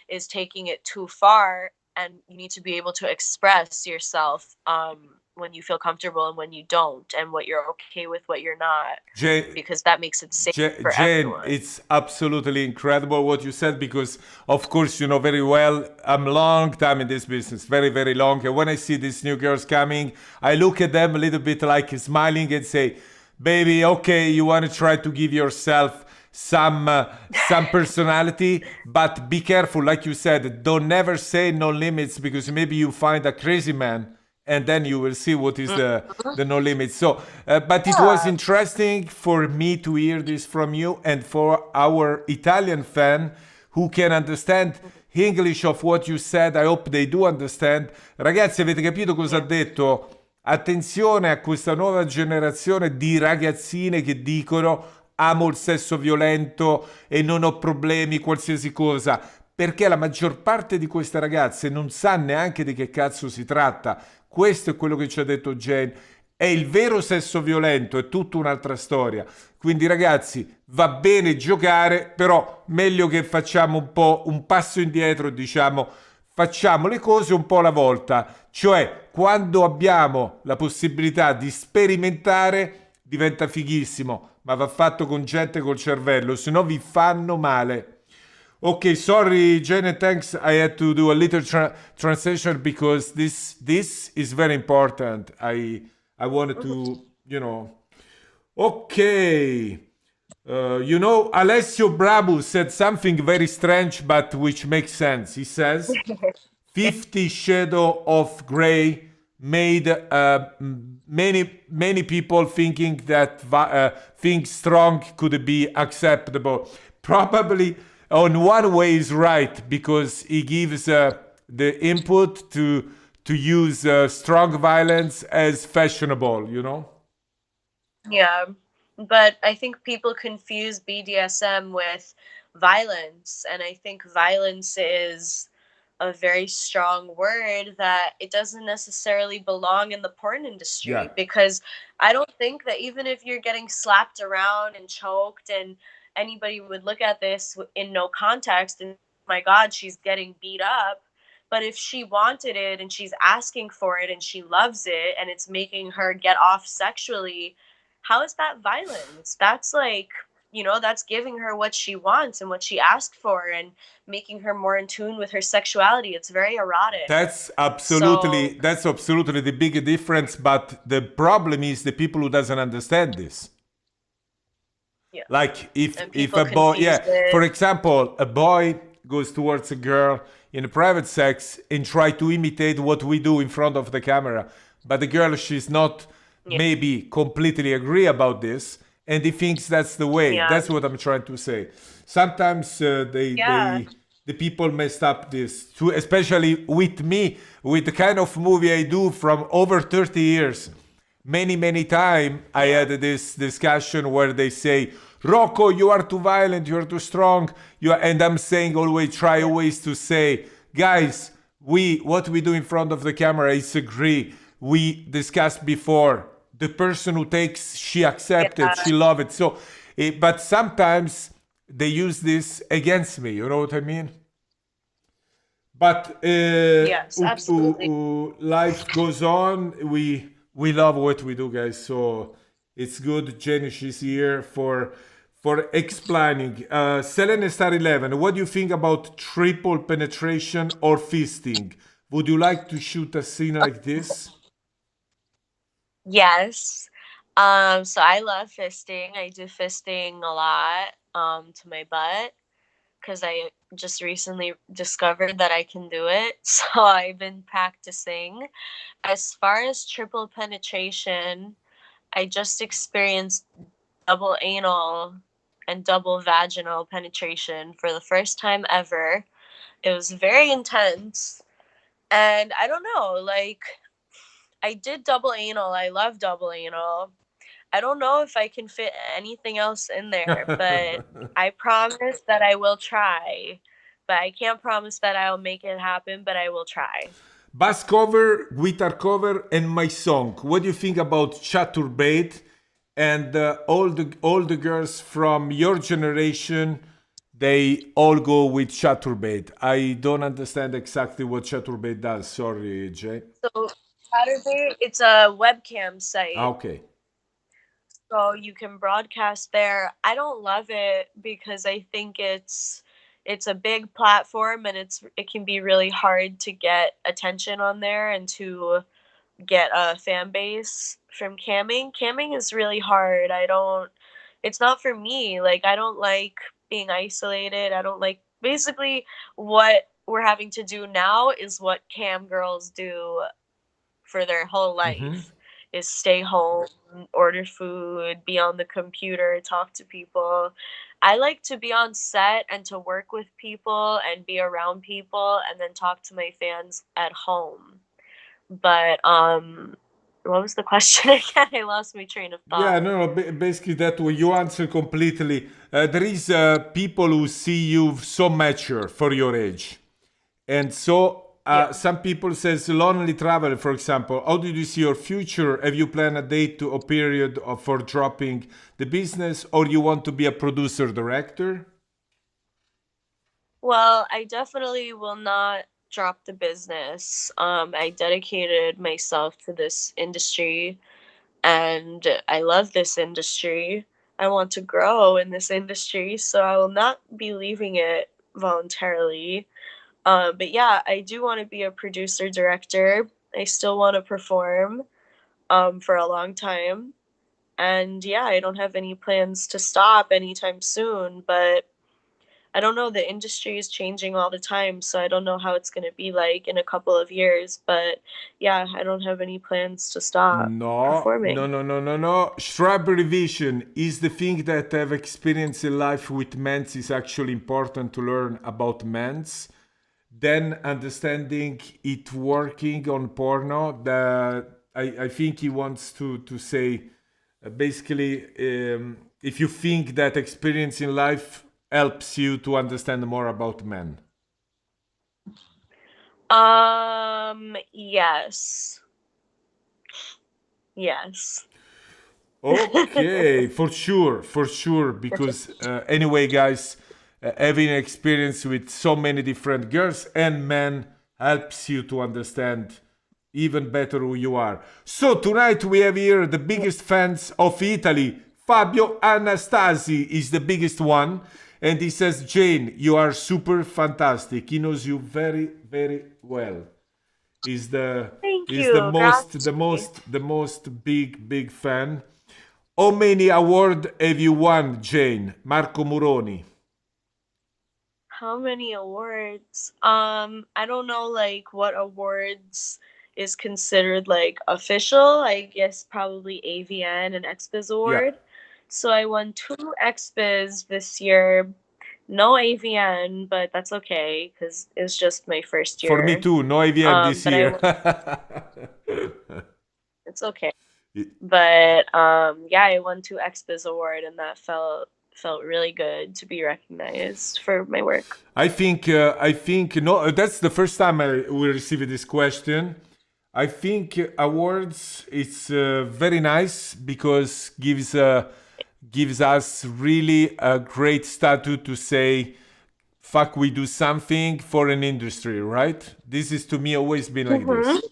Speaker 2: is taking it too far. And you need to be able to express yourself when you feel comfortable and when you don't, and what you're okay with, what you're not,
Speaker 1: J-
Speaker 2: because that makes it safe for
Speaker 1: Jane,
Speaker 2: everyone.
Speaker 1: it's absolutely incredible what you said because, of course, you know very well I'm long time in this business, very, very long. And when I see these new girls coming, I look at them a little bit like smiling and say, "Baby, okay, you want to try to give yourself some personality, but be careful, like you said, don't never say no limits because maybe you find a crazy man." And then you will see what is
Speaker 2: Mhm.
Speaker 1: the no limits. So, but it was
Speaker 2: Yeah.
Speaker 1: interesting for me to hear this from you and for our Italian fan who can understand English of what you said. I hope they do understand. Ragazzi, avete capito cosa ha
Speaker 2: Yeah.
Speaker 1: detto? Attenzione a questa nuova generazione di ragazzine che dicono amo il sesso violento e non ho problemi, qualsiasi cosa, perché la maggior parte di queste ragazze non sa neanche di che cazzo si tratta. Questo è quello che ci ha detto Jane. È il vero sesso violento, è tutta un'altra storia. Quindi ragazzi, va bene giocare, però meglio che facciamo un po' un passo indietro e diciamo facciamo le cose un po' alla volta. Cioè, quando abbiamo la possibilità di sperimentare, diventa fighissimo, ma va fatto con gente col cervello, se no vi fanno male. Okay, sorry, Jane, thanks. I had to do a little translation because this is very important. I wanted to, you know. Okay. Alessio Brabu said something very strange, but which makes sense. He says, 50 Shadow of Grey made many people thinking that things strong could be acceptable. Probably on one way is right because he gives the input to use strong violence as fashionable, you know?
Speaker 2: Yeah. But I think people confuse BDSM with violence. And I think violence is a very strong word that it doesn't necessarily belong in the porn
Speaker 1: Yeah.
Speaker 2: industry, because I don't think that even if you're getting slapped around and choked and anybody would look at this in no context and, my God, she's getting beat up. But if she wanted it and she's asking for it and she loves it and it's making her get off sexually, how is that violence? That's like, that's giving her what she wants and what she asked for and making her more in tune with her sexuality. It's very erotic. So,
Speaker 1: That's absolutely the big difference. But the problem is the people who doesn't understand this.
Speaker 2: Yeah.
Speaker 1: Like
Speaker 2: And
Speaker 1: if
Speaker 2: people
Speaker 1: a boy,
Speaker 2: confuse
Speaker 1: yeah, for
Speaker 2: it.
Speaker 1: example, a boy goes towards a girl in a private sex and try to imitate what we do in front of the camera, but the girl, she's not
Speaker 2: Yeah.
Speaker 1: maybe completely agree about this, and he thinks that's the way.
Speaker 2: Yeah.
Speaker 1: That's what I'm trying to say. Sometimes
Speaker 2: Yeah.
Speaker 1: the people messed up this too, especially with me, with the kind of movie I do from over 30 years. Many time I
Speaker 2: Yeah.
Speaker 1: had this discussion where they say, Rocco, you are too violent, you are too strong. And I'm saying always, try
Speaker 2: Yeah.
Speaker 1: always to say, guys, what we do in front of the camera is agree. We discussed before. The person who takes, she accepted,
Speaker 2: Yeah.
Speaker 1: she love it. So, but sometimes they use this against me. You know what I mean? But
Speaker 2: Yes, absolutely.
Speaker 1: life goes on. We love what we do, guys. So it's good. Jenny, she's here for explaining. Selene Star 11. What do you think about triple penetration or fisting? Would you like to shoot a scene like this?
Speaker 2: Yes. So I love fisting. I do fisting a lot to my butt because I just recently discovered that I can do it. So I've been practicing. As far as triple penetration, I just experienced double anal and double vaginal penetration for the first time ever. It was very intense. And I don't know, like, I did double anal. I love double anal. I don't know if I can fit anything else in there, but I promise that I will try. But I can't promise that I'll make it happen, but I will try.
Speaker 1: Bass cover, guitar cover, and my song. What do you think about Chaturbate and all the girls from your generation? They all go with Chaturbate. I don't understand exactly what Chaturbate does. Sorry, Jay.
Speaker 2: So Saturday, it's a webcam
Speaker 1: Ah,
Speaker 2: site.
Speaker 1: okay.
Speaker 2: So you can broadcast there. I don't love it because I think it's a big platform and it can be really hard to get attention on there and to get a fan base from camming. Camming is really hard. I don't It's not for me. Like I don't like being isolated. I don't like basically what we're having to do now is what cam girls do for their whole
Speaker 1: Mm-hmm.
Speaker 2: life is stay home, order food, be on the computer, talk to people. I like to be on set and to work with people and be around people and then talk to my fans at home. But what was the question again? I lost my train of
Speaker 1: Yeah,
Speaker 2: thought.
Speaker 1: no, no. Basically, that way you answer completely. There is people who see you so mature for your age, and so
Speaker 2: Yeah.
Speaker 1: some people says lonely travel. For example, how did you see your future? Have you planned a date to a period for dropping the business, or you want to be a producer director?
Speaker 2: Well, I definitely will not drop the business. I dedicated myself to this industry and I love this industry. I want to grow in this industry, so I will not be leaving it voluntarily. But yeah, I do want to be a producer director. I still want to perform for a long time. And yeah, I don't have any plans to stop anytime soon, but I don't know. The industry is changing all the time, so I don't know how it's going to be like in a couple of years. But yeah, I don't have any plans to stop
Speaker 1: No, no,
Speaker 2: performing.
Speaker 1: no, no, no, no. Strawberry vision is the thing that I've experienced in life with men's is actually important to learn about men's. Then understanding it working on porno. I think he wants to say basically if you think that experience in life helps you to understand more about men.
Speaker 2: Yes. Yes.
Speaker 1: Okay, for sure. Because anyway, guys, having experience with so many different girls and men helps you to understand even better who you are. So tonight we have here the biggest fans of Italy. Fabio Anastasi is the biggest one, and he says, "Jane, you are super fantastic." He knows you very, very well. Is the
Speaker 2: Thank
Speaker 1: is the
Speaker 2: you.
Speaker 1: most
Speaker 2: Grazie.
Speaker 1: the most big fan. How many awards have you won, Jane? Marco Muroni.
Speaker 2: How many awards? I don't know like what awards is considered like official. I guess probably AVN and XBiz
Speaker 1: Yeah.
Speaker 2: award. So I won 2 XBiz this year. No AVN, but that's okay because it's just my first
Speaker 1: For me
Speaker 2: year.
Speaker 1: too. No IVN this
Speaker 2: But I
Speaker 1: year.
Speaker 2: won, it's okay. But yeah, I won 2 XBiz award, and that felt really good to be recognized for my work.
Speaker 1: I think no. That's the first time we received this question. I think awards it's very nice because gives us really a great status to say, "Fuck, we do something for an industry," right? This is to me always been like
Speaker 2: Mm-hmm.
Speaker 1: this.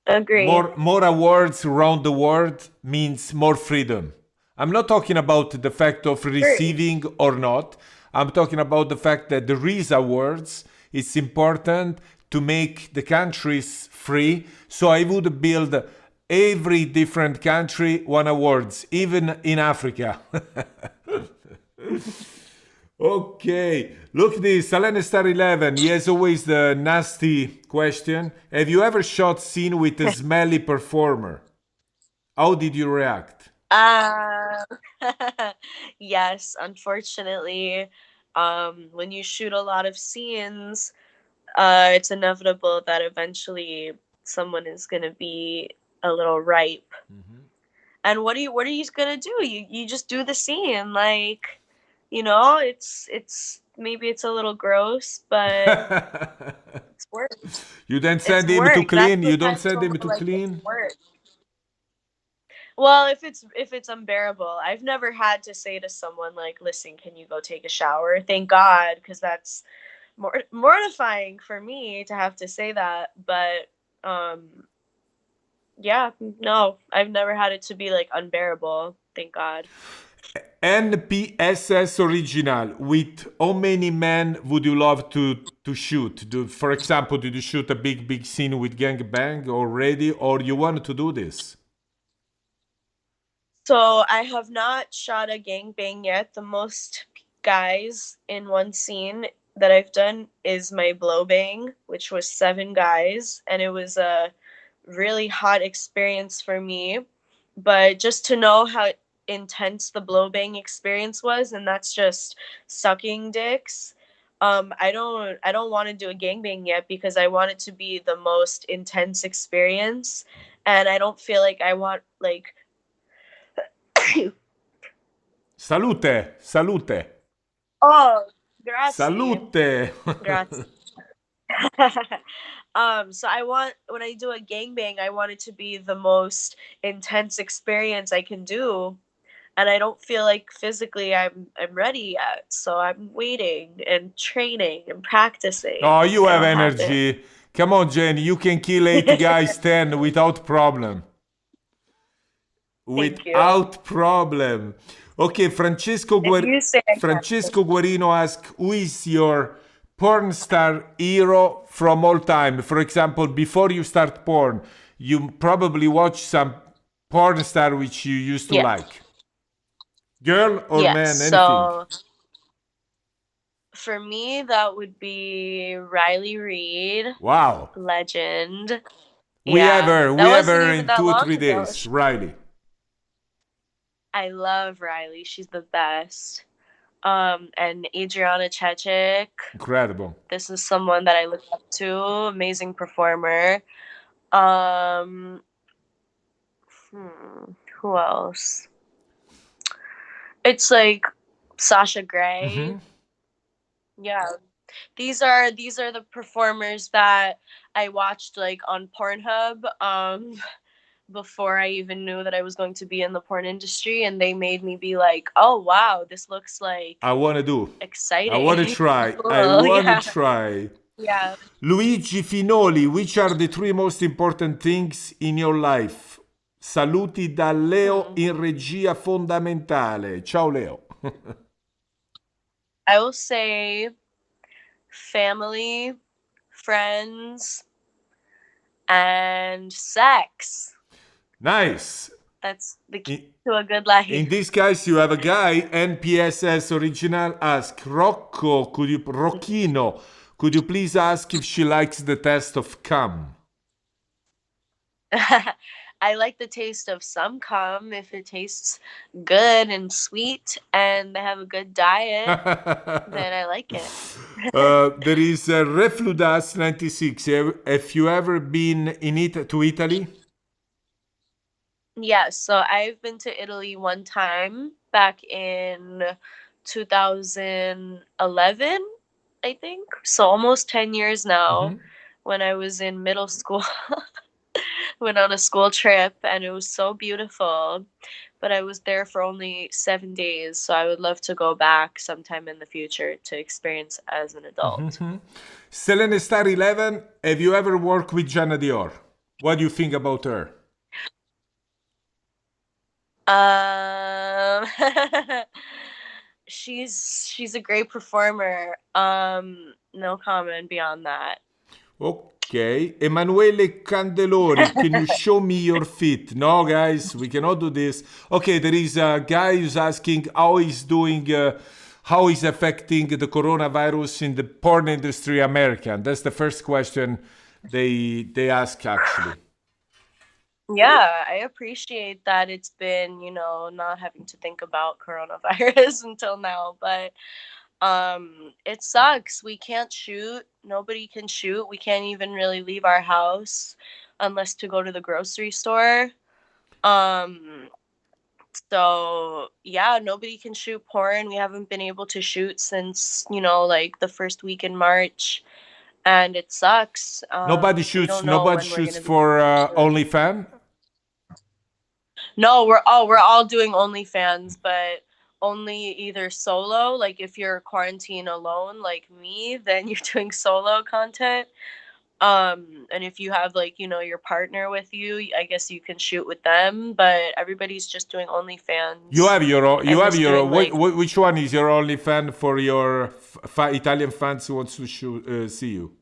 Speaker 2: Agree.
Speaker 1: More awards around the world means more freedom. I'm not talking about the fact of
Speaker 2: Agree.
Speaker 1: receiving or not. I'm talking about the fact that there is awards. It's important to make the countries free. So I would build every different country one awards, even in Africa. Okay, look this. Alene Star 11, he has always the nasty question. Have you ever shot scene with a smelly performer? How did you react?
Speaker 2: Uh, yes, unfortunately, when you shoot a lot of scenes, it's inevitable that eventually someone is gonna be a little ripe. And what are you gonna do? You just do the scene, like, it's maybe it's a little gross, but it's work.
Speaker 1: You then
Speaker 2: It's
Speaker 1: send him to
Speaker 2: work. That's
Speaker 1: clean?
Speaker 2: the
Speaker 1: You don't
Speaker 2: time
Speaker 1: send
Speaker 2: to
Speaker 1: him to
Speaker 2: like it's
Speaker 1: clean?
Speaker 2: work. Well, if it's unbearable, I've never had to say to someone like, "Listen, can you go take a shower?" Thank God, because that's mortifying for me to have to say that. But yeah, no, I've never had it to be like unbearable. Thank God.
Speaker 1: NPSS original. With how many men would you love to shoot? For example, did you shoot a big scene with gangbang already, or you want to do this?
Speaker 2: So I have not shot a gangbang yet. The most guys in one scene that I've done is my blow bang, which was 7 guys, and it was a really hot experience for me. But just to know how intense the blow bang experience was, and that's just sucking dicks. I don't want to do a gangbang yet because I want it to be the most intense experience, and I don't feel like I want like
Speaker 1: Salute, salute,
Speaker 2: oh, grazie,
Speaker 1: salute.
Speaker 2: grazie. So I want when I do a gangbang, I want it to be the most intense experience I can do, and I don't feel like physically I'm ready yet. So I'm waiting and training and practicing.
Speaker 1: Oh, you have
Speaker 2: It'll happen.
Speaker 1: energy. Come on, Jenny. You can kill 8 guys 10 without problem.
Speaker 2: Thank you.
Speaker 1: Without problem. Okay,
Speaker 2: If you say I can.
Speaker 1: Francesco Guarino asks, who is your porn star hero from all time? For example, before you start porn, you probably watch some porn star which you used to
Speaker 2: Yeah.
Speaker 1: like. Girl or
Speaker 2: Yes.
Speaker 1: man, anything.
Speaker 2: So for me, that would be Riley Reid,
Speaker 1: Wow.
Speaker 2: legend.
Speaker 1: We have
Speaker 2: Yeah,
Speaker 1: her.
Speaker 2: that
Speaker 1: We have
Speaker 2: wasn't
Speaker 1: her
Speaker 2: even
Speaker 1: in
Speaker 2: that
Speaker 1: two or
Speaker 2: long
Speaker 1: 3 days.
Speaker 2: ago.
Speaker 1: Riley.
Speaker 2: I love Riley. She's the best. And Adriana Chechik.
Speaker 1: Incredible.
Speaker 2: This is someone that I look up to. Amazing performer. Um, who else? It's like Sasha Grey.
Speaker 1: Mm-hmm.
Speaker 2: Yeah. These are the performers that I watched like on Pornhub before I even knew that I was going to be in the porn industry, and they made me be like, "Oh wow, this looks like
Speaker 1: I want to do. I want to
Speaker 2: exciting."
Speaker 1: try. I
Speaker 2: Cool.
Speaker 1: want to
Speaker 2: Yeah.
Speaker 1: try.
Speaker 2: Yeah.
Speaker 1: Luigi Finoli, which are the 3 most important things in your life? Saluti da Leo
Speaker 2: Hmm.
Speaker 1: in regia fondamentale. Ciao Leo.
Speaker 2: I will say family, friends, and sex.
Speaker 1: Nice.
Speaker 2: That's the key
Speaker 1: In,
Speaker 2: to a good
Speaker 1: in
Speaker 2: life.
Speaker 1: this case, you have a guy, NPSS original, ask, Rocchino, could you please ask if she likes the taste of cum?
Speaker 2: I like the taste of some cum if it tastes good and sweet and they have a good diet, then I like it.
Speaker 1: There is Refludas 96. Have you ever been to Italy?
Speaker 2: Yeah, so I've been to Italy one time back in 2011, I think. So almost 10 years now
Speaker 1: Mhm.
Speaker 2: when I was in middle school. Went on a school trip and it was so beautiful, but I was there for only 7 days. So I would love to go back sometime in the future to experience as an adult.
Speaker 1: Selene Star 11. Have you ever worked with Gianna Dior? What do you think about her?
Speaker 2: Um, she's a great performer. No comment beyond that.
Speaker 1: Okay. Emanuele Candelori, can you show me your feet? No, guys, we cannot do this. Okay, there is a guy who's asking how is affecting the coronavirus in the porn industry American. That's the first question they ask actually.
Speaker 2: Yeah, I appreciate that it's been, not having to think about coronavirus until now, but it sucks. We can't shoot. Nobody can shoot. We can't even really leave our house unless to go to the grocery store. Um so yeah, nobody can shoot porn. We haven't been able to shoot since, like the first week in March, and it sucks. We don't know
Speaker 1: Nobody
Speaker 2: when we're
Speaker 1: shoots
Speaker 2: going to be
Speaker 1: for
Speaker 2: able to.
Speaker 1: OnlyFans.
Speaker 2: No, we're all doing OnlyFans, but only either solo, like if you're quarantine alone like me, then you're doing solo content. And if you have like, your partner with you, I guess you can shoot with them, but everybody's just doing OnlyFans
Speaker 1: You
Speaker 2: and
Speaker 1: have
Speaker 2: just
Speaker 1: your
Speaker 2: doing like
Speaker 1: which one is your OnlyFans for your Italian fans who wants to see you?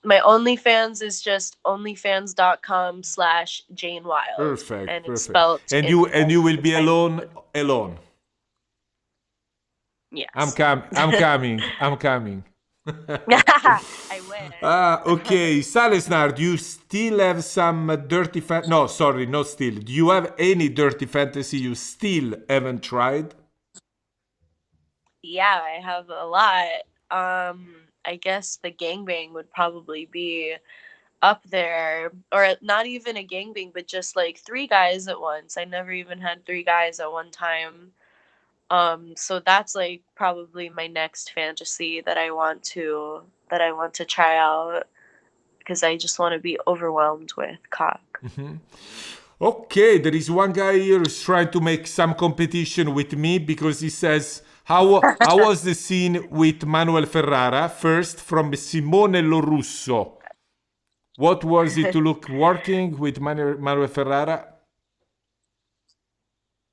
Speaker 2: my OnlyFans is just onlyfans.com/Jane Wilde,
Speaker 1: Perfect,
Speaker 2: and it's
Speaker 1: perfect.
Speaker 2: spelled in
Speaker 1: And you will
Speaker 2: the
Speaker 1: be
Speaker 2: Chinese.
Speaker 1: alone.
Speaker 2: Yes.
Speaker 1: I'm coming. I'm coming.
Speaker 2: I wish.
Speaker 1: Okay, Salesnar, do you still have some dirty No, sorry, not still. Do you have any dirty fantasy you still haven't tried?
Speaker 2: Yeah, I have a lot. I guess the gangbang would probably be up there, or not even a gangbang, but just like three guys at once. I never even had three guys at one time. So that's like probably my next fantasy that I want to try out because I just want to be overwhelmed with cock.
Speaker 1: Okay, there is one guy here who's trying to make some competition with me because he says, how was the scene with Manuel Ferrara? First, from Simone Lorusso. What was it to look working with Manuel Ferrara?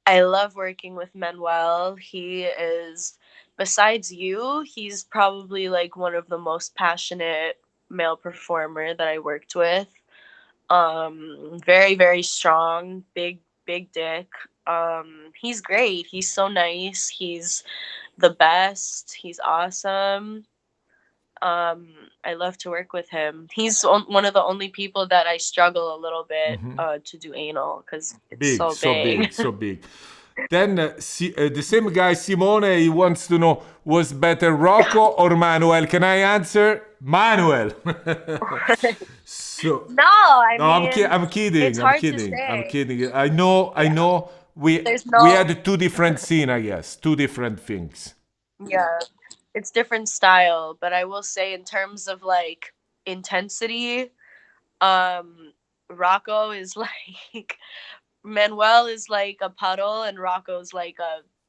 Speaker 2: I love working with Manuel. He is, besides you, he's probably like one of the most passionate male performer that I worked with. Very, very strong, big dick. He's great. He's so nice. He's the best. He's awesome. Um, I love to work with him. He's one of the only people that I struggle a little bit to do anal because it's
Speaker 1: Big,
Speaker 2: so
Speaker 1: so
Speaker 2: big.
Speaker 1: big, so big. Then the same guy, Simone, he wants to know, was better Rocco or Manuel? Can I answer? Manuel. So,
Speaker 2: No, I
Speaker 1: no,
Speaker 2: mean,
Speaker 1: I'm
Speaker 2: it's
Speaker 1: kidding. I'm
Speaker 2: hard to
Speaker 1: kidding. I'm
Speaker 2: say.
Speaker 1: kidding. I
Speaker 2: Yeah,
Speaker 1: know.
Speaker 2: there's
Speaker 1: We
Speaker 2: no,
Speaker 1: had two different scene, I guess. Two different things.
Speaker 2: yeah, it's different style, but I will say in terms of like intensity, Rocco is like Manuel is like a puddle and Rocco's like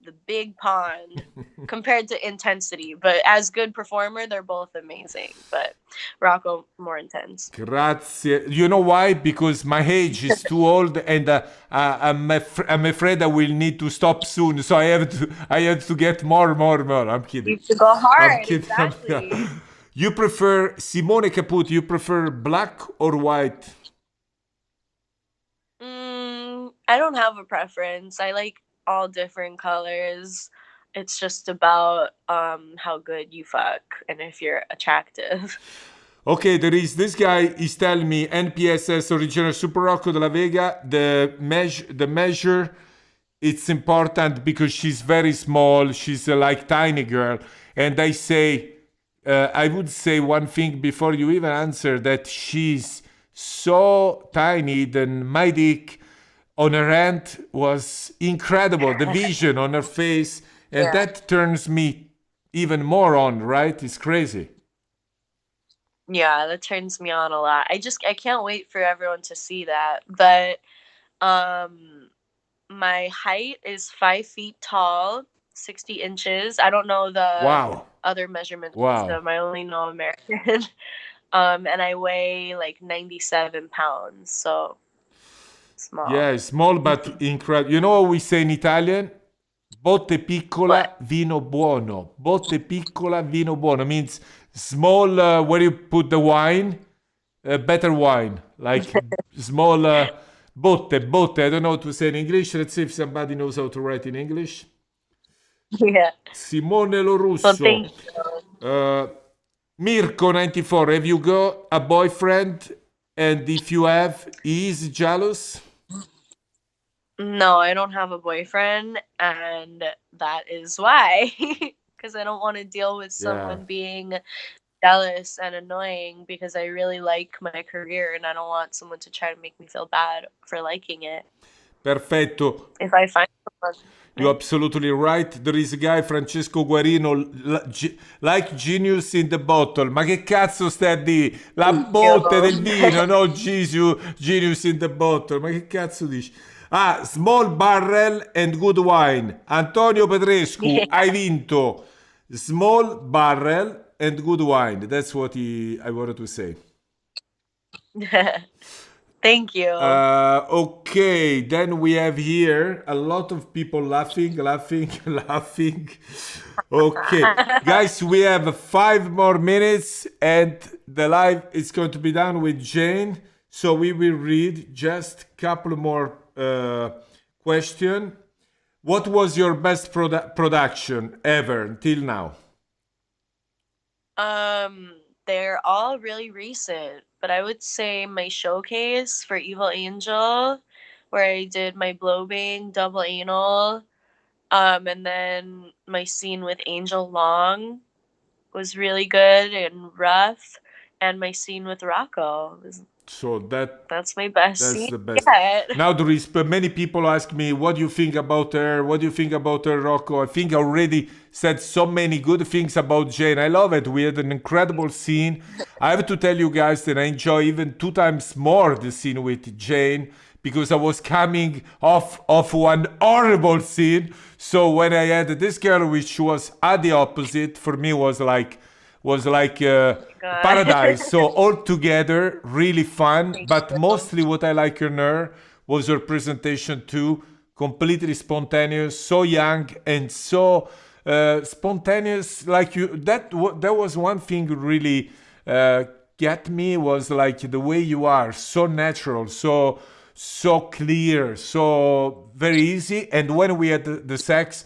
Speaker 2: the big pond compared to intensity. But as good performer, they're both amazing. But Rocco more intense.
Speaker 1: Grazie. You know why? Because my age is too old, and I'm afraid I will need to stop soon. So I have to get more. I'm
Speaker 2: You
Speaker 1: kidding.
Speaker 2: have to go
Speaker 1: I'm
Speaker 2: hard,
Speaker 1: kidding.
Speaker 2: exactly.
Speaker 1: You prefer Simone Caputo? You prefer black or white?
Speaker 2: I don't have a preference. I like all different colors. It's just about how good you fuck and if you're attractive.
Speaker 1: Okay, there is this guy. He's telling me NPSS original Super Rocco de la Vega. The measure, it's important because she's very small. She's a like tiny girl, and I say, I would say one thing before you even answer that she's so tiny. Then my dick on her hand was incredible. The vision on her face, and
Speaker 2: Yeah.
Speaker 1: that turns me even more on. Right? It's crazy.
Speaker 2: Yeah, that turns me on a lot. I can't wait for everyone to see that. But um my height is 5 feet tall, 60 inches. I don't know the
Speaker 1: Wow.
Speaker 2: other measurement
Speaker 1: Wow.
Speaker 2: system. I only know American. And I weigh like 97 pounds, so small.
Speaker 1: Yeah, small but incredible. You know what we say in Italian? Botte
Speaker 2: What?
Speaker 1: piccola, vino buono. Botte piccola, vino buono means small where you put the wine, better wine. Like small botte. I don't know what to say in English. Let's see if somebody knows how to write in English.
Speaker 2: Yeah.
Speaker 1: Simone
Speaker 2: Well,
Speaker 1: Lorusso.
Speaker 2: thank you.
Speaker 1: Uh, Mirko 94. Have you got a boyfriend? And if you have, he is jealous?
Speaker 2: No, I don't have a boyfriend, and that is why. Because I don't want to deal with
Speaker 1: Yeah.
Speaker 2: someone being jealous and annoying because I really like my career and I don't want someone to try to make me feel bad for liking it.
Speaker 1: Perfetto.
Speaker 2: If I find someone.
Speaker 1: You're
Speaker 2: Yeah.
Speaker 1: absolutely right. There is a guy, Francesco Guarino, like genius in the bottle. Ma che cazzo stai a dire? La
Speaker 2: Thank
Speaker 1: botte del vino,
Speaker 2: you.
Speaker 1: no genius in the bottle. Ma che cazzo dici? Ah, small barrel and good wine. Antonio Petrescu, hai vinto. Small barrel and good wine. That's what I wanted to say.
Speaker 2: Yeah. Thank you.
Speaker 1: Okay, then we have here a lot of people laughing, laughing. Okay, guys, we have 5 more minutes and the live is going to be done with Jane. So we will read just a couple more question. What was your best production ever until now?
Speaker 2: Um, they're all really recent, but I would say my showcase for Evil Angel, where I did my blow bang, double anal, and then my scene with Angel Long was really good and rough, and my scene with Rocco was
Speaker 1: So
Speaker 2: that's my best
Speaker 1: that's
Speaker 2: scene
Speaker 1: the best.
Speaker 2: yet.
Speaker 1: Now there is many people ask me, what do you think about her? What do you think about her, Rocco? I think I already said so many good things about Jane. I love it. We had an incredible scene. I have to tell you guys that I enjoy even 2 times more the scene with Jane because I was coming off one horrible scene. So when I had this girl, which was at the opposite, for me was like
Speaker 2: God.
Speaker 1: paradise. So all together, really fun.
Speaker 2: Thank
Speaker 1: But
Speaker 2: you.
Speaker 1: mostly what I like in her was her presentation too. Completely spontaneous, so young and so spontaneous. Like you, that was one thing really get me was like the way you are, so natural, so clear, so very easy. And when we had the sex,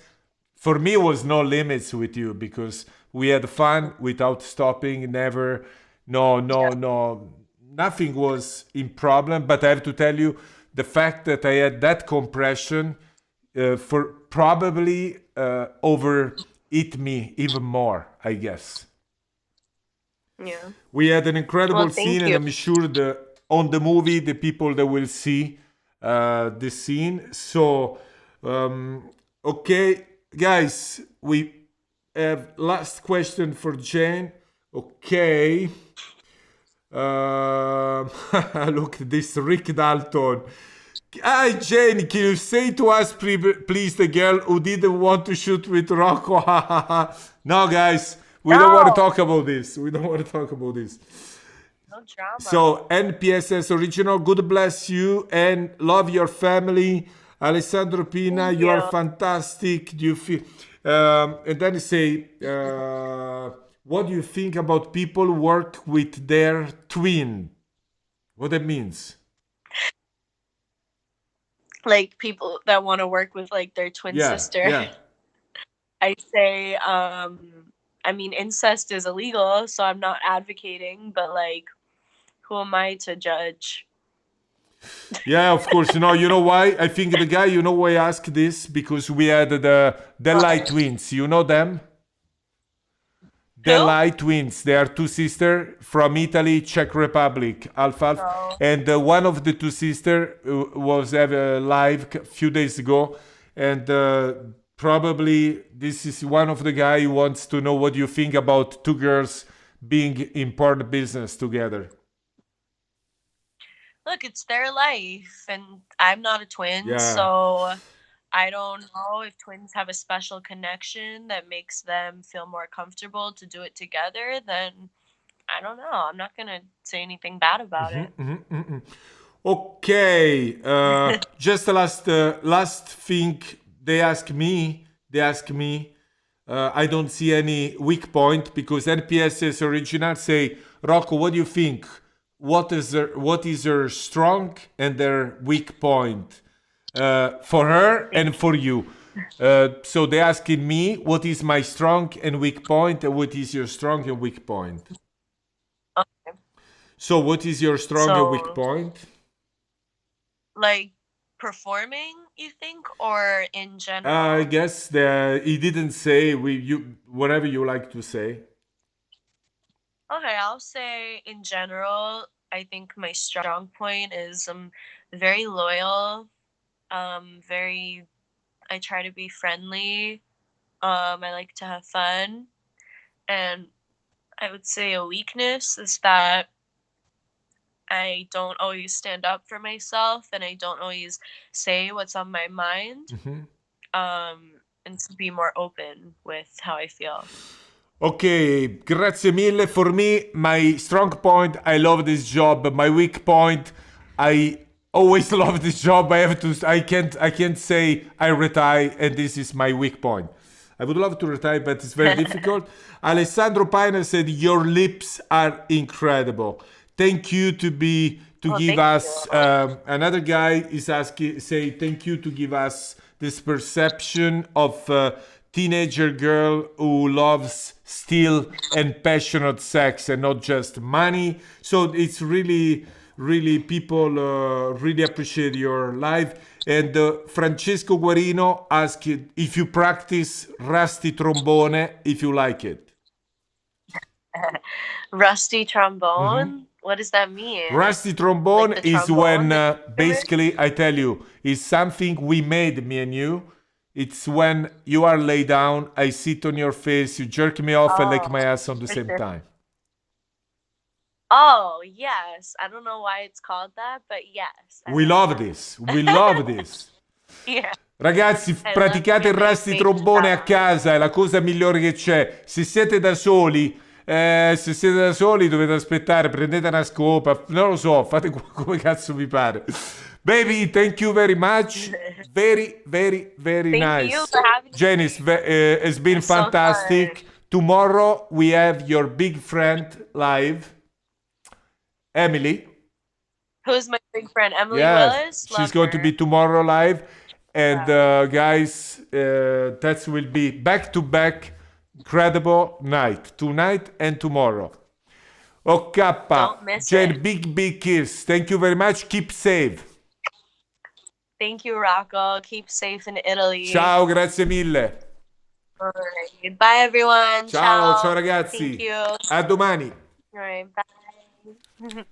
Speaker 1: for me was no limits with you because we had fun without stopping, never, no, nothing was in problem. But I have to tell you, the fact that I had that compression for probably over it me even more, I guess.
Speaker 2: Yeah.
Speaker 1: We had an
Speaker 2: Well,
Speaker 1: incredible scene,
Speaker 2: thank
Speaker 1: and
Speaker 2: you.
Speaker 1: I'm sure on the movie, the people that will see the scene. So, um, okay, guys, we have last question for Jane. Okay. Look at this, Rick Dalton. Hi, Jane, can you say to us, please, the girl who didn't want to shoot with Rocco? No, guys, we don't want to
Speaker 2: No,
Speaker 1: talk about this. We don't want to talk about this.
Speaker 2: no drama.
Speaker 1: So, NPSS original, God bless you and love your family. Alessandro Pina,
Speaker 2: Thank
Speaker 1: you are
Speaker 2: you.
Speaker 1: fantastic. Do you feel? And then say, what do you think about people work with their twin? What that means?
Speaker 2: like people that want to work with like their twin
Speaker 1: Yeah,
Speaker 2: sister.
Speaker 1: yeah.
Speaker 2: I say, I mean, incest is illegal, so I'm not advocating, but like, who am I to judge?
Speaker 1: Yeah, of course. You know why? I think the guy, you know why I asked this? Because we had the light twins. You know them? The
Speaker 2: Who?
Speaker 1: light twins. They are two sisters from Italy, Czech Republic, Alfalf.
Speaker 2: No.
Speaker 1: And one of the two sisters was live a few days ago. And probably this is one of the guy who wants to know what you think about two girls being in porn business together.
Speaker 2: Look, it's their life, and I'm not a twin,
Speaker 1: Yeah.
Speaker 2: so I don't know if twins have a special connection that makes them feel more comfortable to do it together. Then I don't know. I'm not gonna say anything bad about it.
Speaker 1: Okay, just the last thing they ask me. I don't see any weak point because NPS's original say, Rocco, what do you think? What is their strong and their weak point for her and for you? So they asking me what is my strong and weak point, and what is your strong and weak point.
Speaker 2: Okay.
Speaker 1: So what is your strong and weak
Speaker 2: So,
Speaker 1: point?
Speaker 2: like, performing, you think, or in
Speaker 1: I
Speaker 2: general?
Speaker 1: guess he didn't say you whatever you like to say.
Speaker 2: Okay, I'll say in general, I think my strong point is I'm very loyal. Very, I try to be friendly. I like to have fun. And I would say a weakness is that I don't always stand up for myself and I don't always say what's on my mind. And to be more open with how I feel.
Speaker 1: Okay, grazie mille. For me, my strong point, I love this job. My weak point, I always love this job. I can't say I retire and this is my weak point. I would love to retire, but it's very difficult. Alessandro Pina said, "Your lips are incredible. Thank you to
Speaker 2: Oh,
Speaker 1: give
Speaker 2: thank
Speaker 1: us."
Speaker 2: you.
Speaker 1: Another guy is asking, say, "Thank you to give us this perception of teenager girl who loves still and passionate sex and not just money." So it's really people really appreciate your life. And Francesco Guarino asked if you practice rusty trombone, if you like it.
Speaker 2: Rusty trombone? What does that mean?
Speaker 1: Rusty
Speaker 2: Like
Speaker 1: trombone
Speaker 2: the
Speaker 1: is when
Speaker 2: trombone instrument?
Speaker 1: basically I tell you is something we made, me and you. It's when you are laid down, I sit on your face, you jerk me off, and lick
Speaker 2: Oh,
Speaker 1: my ass on the
Speaker 2: for
Speaker 1: same
Speaker 2: sure.
Speaker 1: time.
Speaker 2: Oh, yes. I don't know why it's called that, but yes, I
Speaker 1: We
Speaker 2: like
Speaker 1: love
Speaker 2: that.
Speaker 1: this. We love this.
Speaker 2: Yeah,
Speaker 1: Ragazzi,
Speaker 2: I love
Speaker 1: praticate il
Speaker 2: when I
Speaker 1: rusty
Speaker 2: make the
Speaker 1: trombone a
Speaker 2: sound.
Speaker 1: casa, è la cosa migliore che c'è. Se siete da soli dovete aspettare, prendete una scopa, non lo so, fate come cazzo vi pare. Baby, thank you very much. Very, very, very
Speaker 2: Thank you
Speaker 1: nice.
Speaker 2: for having
Speaker 1: Janice,
Speaker 2: me.
Speaker 1: it's
Speaker 2: It
Speaker 1: been
Speaker 2: was so fun.
Speaker 1: fantastic. Tomorrow we have your big friend live, Emily.
Speaker 2: Who's my big friend? Emily
Speaker 1: Yeah,
Speaker 2: Willis?
Speaker 1: she's
Speaker 2: Love
Speaker 1: going to be
Speaker 2: her.
Speaker 1: tomorrow live. And
Speaker 2: Yeah.
Speaker 1: guys, that will be back to back incredible night. Tonight and tomorrow. OK,
Speaker 2: Don't miss it.
Speaker 1: Jen, big kiss. Thank you very much. Keep safe.
Speaker 2: Thank you, Rocco. Keep safe in Italy.
Speaker 1: Ciao, grazie mille.
Speaker 2: All right. Bye, everyone.
Speaker 1: Ciao,
Speaker 2: Ciao.
Speaker 1: ciao
Speaker 2: Thank
Speaker 1: ragazzi.
Speaker 2: you.
Speaker 1: A domani.
Speaker 2: All right. Bye.